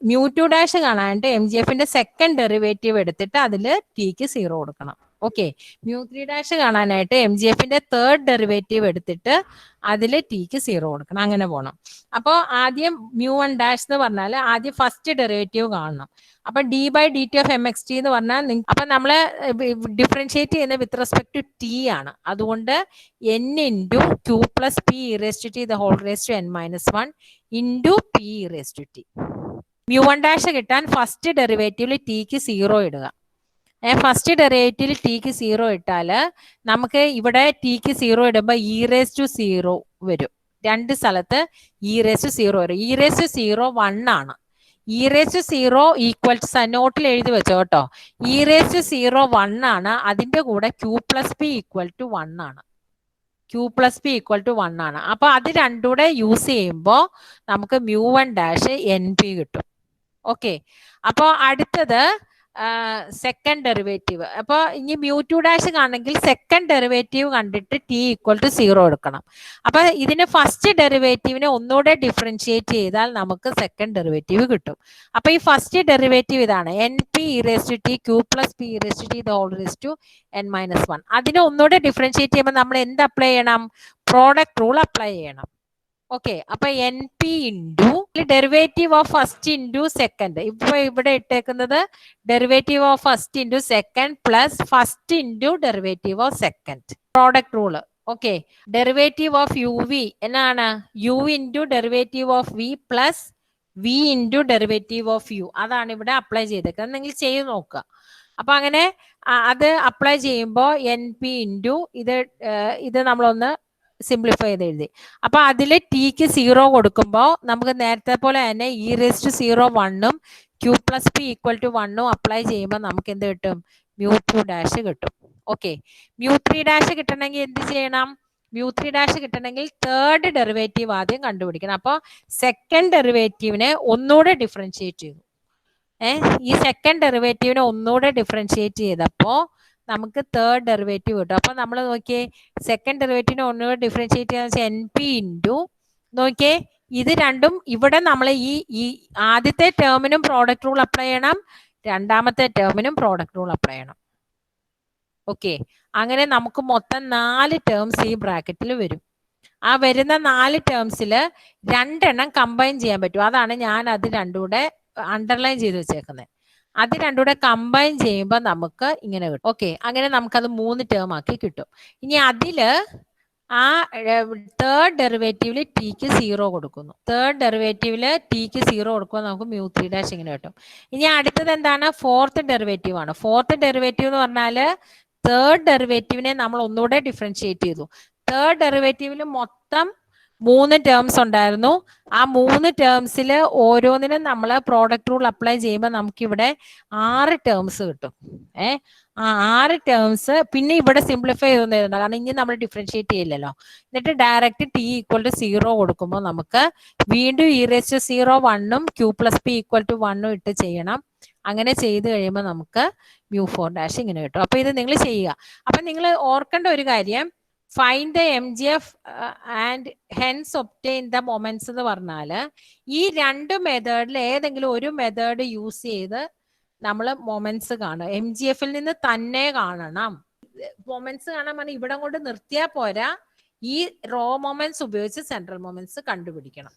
മ്യൂ ടു ഡാഷ് കാണാനായിട്ട് എം ജി എഫിന്റെ സെക്കൻഡ് ഡെറിവേറ്റീവ് എടുത്തിട്ട് അതിൽ ടിക്ക് 0 കൊടുക്കണം. ഓക്കെ, മ്യൂ ത്രീ ഡാഷ് കാണാനായിട്ട് എം ജി എഫിന്റെ തേർഡ് ഡെറിവേറ്റീവ് എടുത്തിട്ട് അതിൽ ടിക്ക് 0 കൊടുക്കണം. അങ്ങനെ പോകണം. അപ്പോൾ ആദ്യം മ്യൂ വൺ ഡാഷ് എന്ന് പറഞ്ഞാൽ ആദ്യം ഫസ്റ്റ് ഡെറിവേറ്റീവ് കാണണം. അപ്പൊ d by d t of m x t എന്ന് പറഞ്ഞാൽ അപ്പൊ നമ്മള് ഡിഫറൻഷിയേറ്റ് ചെയ്യുന്ന വിത്ത് റെസ്പെക്ട് ടു ടി ആണ്. അതുകൊണ്ട് n into q plus p raise to t the whole raise to n minus 1 into p raise to t. Mu one dash കിട്ടാൻ first ഡെറിവേറ്റീവിൽ ടിക്ക് 0 ഇടുക. ഫസ്റ്റ് ഡെറിവേറ്റീവിൽ ടിക്ക് 0 ഇട്ടാല് നമുക്ക് ഇവിടെ ടിക്ക് 0 ഇടുമ്പോൾ ഇ റേസ് ടു 0 വരും. രണ്ട് സ്ഥലത്ത് ഇ റേസ് ടു 0 വരും. ഇ റേസ് ടു 0 1 ആണ്. ഇ റേസ് ടു 0 ഈക്വൽസ് നോട്ടിൽ എഴുതി വെച്ചോ കേട്ടോ. ഇ റേസ് ടു 0 1 ആണ്. അതിന്റെ കൂടെ q plus p equal to 1 ആണ്. Q plus p equal to 1 ആണ്. അപ്പൊ അത് രണ്ടുകൂടെ യൂസ് ചെയ്യുമ്പോൾ നമുക്ക് mu one dash n p കിട്ടും. ഓക്കെ, അപ്പോൾ അടുത്തത് സെക്കൻഡ് ഡെറിവേറ്റീവ്. അപ്പോൾ ഇനി മ്യൂ ടു ഡാഷ് കാണണമെങ്കിൽ സെക്കൻഡ് ഡെറിവേറ്റീവ് കണ്ടിട്ട് ടി ഈക്വൽ ടു 0 എടുക്കണം. അപ്പൊ ഇതിന് ഫസ്റ്റ് ഡെറിവേറ്റീവിനെ ഒന്നുകൂടെ ഡിഫറൻഷിയേറ്റ് ചെയ്താൽ നമുക്ക് സെക്കൻഡ് ഡെറിവേറ്റീവ് കിട്ടും. അപ്പൊ ഈ ഫസ്റ്റ് ഡെറിവേറ്റീവ് ഇതാണ്, n p e raise to t q plus p e raise to t the whole raise to n minus 1. അതിനെ ഒന്നുകൂടെ ഡിഫറൻഷിയേറ്റ് ചെയ്യുമ്പോൾ നമ്മൾ എന്ത് അപ്ലൈ ചെയ്യണം? പ്രോഡക്റ്റ് റൂൾ അപ്ലൈ ചെയ്യണം. ഓക്കെ, അപ്പൊ n p into derivative of first into second. ഇപ്പൊ ഇവിടെ ഇട്ടേക്കുന്നത് derivative of first into second plus first into derivative of second. Product rule. Okay, derivative of u V എന്നാണ്? U into derivative of v plus v into derivative of u. അതാണ് ഇവിടെ apply ചെയ്തേക്കുന്നത്. നിങ്ങൾ ചെയ്ത് നോക്കുക. അപ്പൊ അങ്ങനെ അത് അപ്ലൈ ചെയ്യുമ്പോൾ എൻ പി ഇൻറ്റു ഇത് നമ്മളൊന്ന് സിംപ്ലിഫൈ ചെയ്ത് എഴുതി. അപ്പൊ അതിൽ ടിക്ക് 0 കൊടുക്കുമ്പോൾ നമുക്ക് നേരത്തെ പോലെ തന്നെ ഇ റേസ് ടു 0 1ഉം q plus p equal to 1ഉം അപ്ലൈ ചെയ്യുമ്പോൾ നമുക്ക് എന്ത് കിട്ടും? മ്യൂ ടു ഡാഷ് കിട്ടും. ഓക്കെ, മ്യൂ ത്രീ ഡാഷ് കിട്ടണമെങ്കിൽ എന്ത് ചെയ്യണം? മ്യൂ ത്രീ ഡാഷ് കിട്ടണമെങ്കിൽ തേർഡ് ഡെറിവേറ്റീവ് ആദ്യം കണ്ടുപിടിക്കണം. അപ്പോൾ സെക്കൻഡ് ഡെറിവേറ്റീവിനെ ഒന്നുകൂടെ ഡിഫറൻഷിയേറ്റ് ചെയ്തു. ഈ സെക്കൻഡ് ഡെറിവേറ്റീവിനെ ഒന്നുകൂടെ ഡിഫറൻഷിയേറ്റ് ചെയ്തപ്പോൾ നമുക്ക് തേർഡ് ഡെറിവേറ്റീവ് കിട്ടും. അപ്പൊ നമ്മൾ നോക്കിയേ, സെക്കൻഡ് ഡെറിവേറ്റീവിനെ ഒന്നുകൂടെ ഡിഫറൻഷിയേറ്റ് ചെയ്യാന്ന് വെച്ചാൽ എൻ പി ഇൻറ്റു, നോക്കിയേ ഇത് രണ്ടും ഇവിടെ നമ്മൾ ഈ ആദ്യത്തെ ടേമിനും പ്രോഡക്റ്റ് റൂൾ അപ്ലൈ ചെയ്യണം, രണ്ടാമത്തെ ടേമിനും പ്രോഡക്റ്റ് റൂൾ അപ്ലൈ ചെയ്യണം. ഓക്കെ, അങ്ങനെ നമുക്ക് മൊത്തം 4 ടേംസ് ഈ ബ്രാക്കറ്റിൽ വരും. ആ വരുന്ന 4 ടേംസിൽ 2 എണ്ണം കമ്പൈൻ ചെയ്യാൻ പറ്റും. അതാണ് ഞാൻ അത് രണ്ടുകൂടെ അണ്ടർലൈൻ ചെയ്ത് വെച്ചേക്കുന്നത്. അത് രണ്ടുകൂടെ കമ്പൈൻ ചെയ്യുമ്പോൾ നമുക്ക് ഇങ്ങനെ കിട്ടും. ഓക്കെ, അങ്ങനെ നമുക്കത് 3 ടേം ആക്കി കിട്ടും. ഇനി അതില് ആ തേർഡ് ഡെറിവേറ്റീവില് ടിക്ക് 0 കൊടുക്കുന്നു. തേർഡ് ഡെറിവേറ്റീവില് ടിക്ക് 0 കൊടുക്കുമ്പോൾ നമുക്ക് മ്യൂ ത്രീ ഡാഷ് ഇങ്ങനെ കിട്ടും. ഇനി അടുത്തത് എന്താണ്? ഫോർത്ത് ഡെറിവേറ്റീവ് ആണ്. ഫോർത്ത് ഡെറിവേറ്റീവ് എന്ന് പറഞ്ഞാൽ തേർഡ് ഡെറിവേറ്റീവിനെ നമ്മൾ ഒന്നുകൂടെ ഡിഫറൻഷിയേറ്റ് ചെയ്തു. തേർഡ് ഡെറിവേറ്റീവിൽ മൊത്തം 3 ടേംസ് ഉണ്ടായിരുന്നു. ആ 3 ടേംസിൽ ഓരോന്നിനും നമ്മൾ പ്രോഡക്റ്റ് റൂൾ അപ്ലൈ ചെയ്യുമ്പോൾ നമുക്കിവിടെ 6 ടേംസ് കിട്ടും. ആ 6 ടേംസ് പിന്നെ ഇവിടെ സിംപ്ലിഫൈ ചെയ്തൊന്നും, കാരണം ഇനി നമ്മൾ ഡിഫറൻഷിയേറ്റ് ചെയ്യില്ലല്ലോ. എന്നിട്ട് ഡയറക്റ്റ് ടി ഈക്വൽ ടു 0 കൊടുക്കുമ്പോൾ നമുക്ക് വീണ്ടും ഇ റേസ് ടു 0 1ഉം q plus p equal to 1ഉം ഇട്ട് ചെയ്യണം. അങ്ങനെ ചെയ്ത് കഴിയുമ്പോൾ നമുക്ക് മ്യൂ ഫോർ ഡാഷ് ഇങ്ങനെ കിട്ടും. അപ്പൊ ഇത് നിങ്ങൾ ചെയ്യുക. അപ്പൊ നിങ്ങൾ ഓർക്കേണ്ട ഒരു കാര്യം, find the M G F and hence obtain the moments എന്ന് പറഞ്ഞാൽ ഈ 2 മെത്തേഡിൽ ഏതെങ്കിലും ഒരു മെത്തേഡ് യൂസ് ചെയ്ത് നമ്മൾ മൊമെന്റ്സ് കാണുക. എം ജി എഫിൽ നിന്ന് തന്നെ കാണണം. മൊമെന്റ്സ് കാണാൻ പറഞ്ഞാൽ ഇവിടെ കൊണ്ട് നിർത്തിയാൽ പോരാ, ഈ റോ മൊമെന്റ്സ് ഉപയോഗിച്ച് സെൻട്രൽ മൊമെന്റ്സ് കണ്ടുപിടിക്കണം.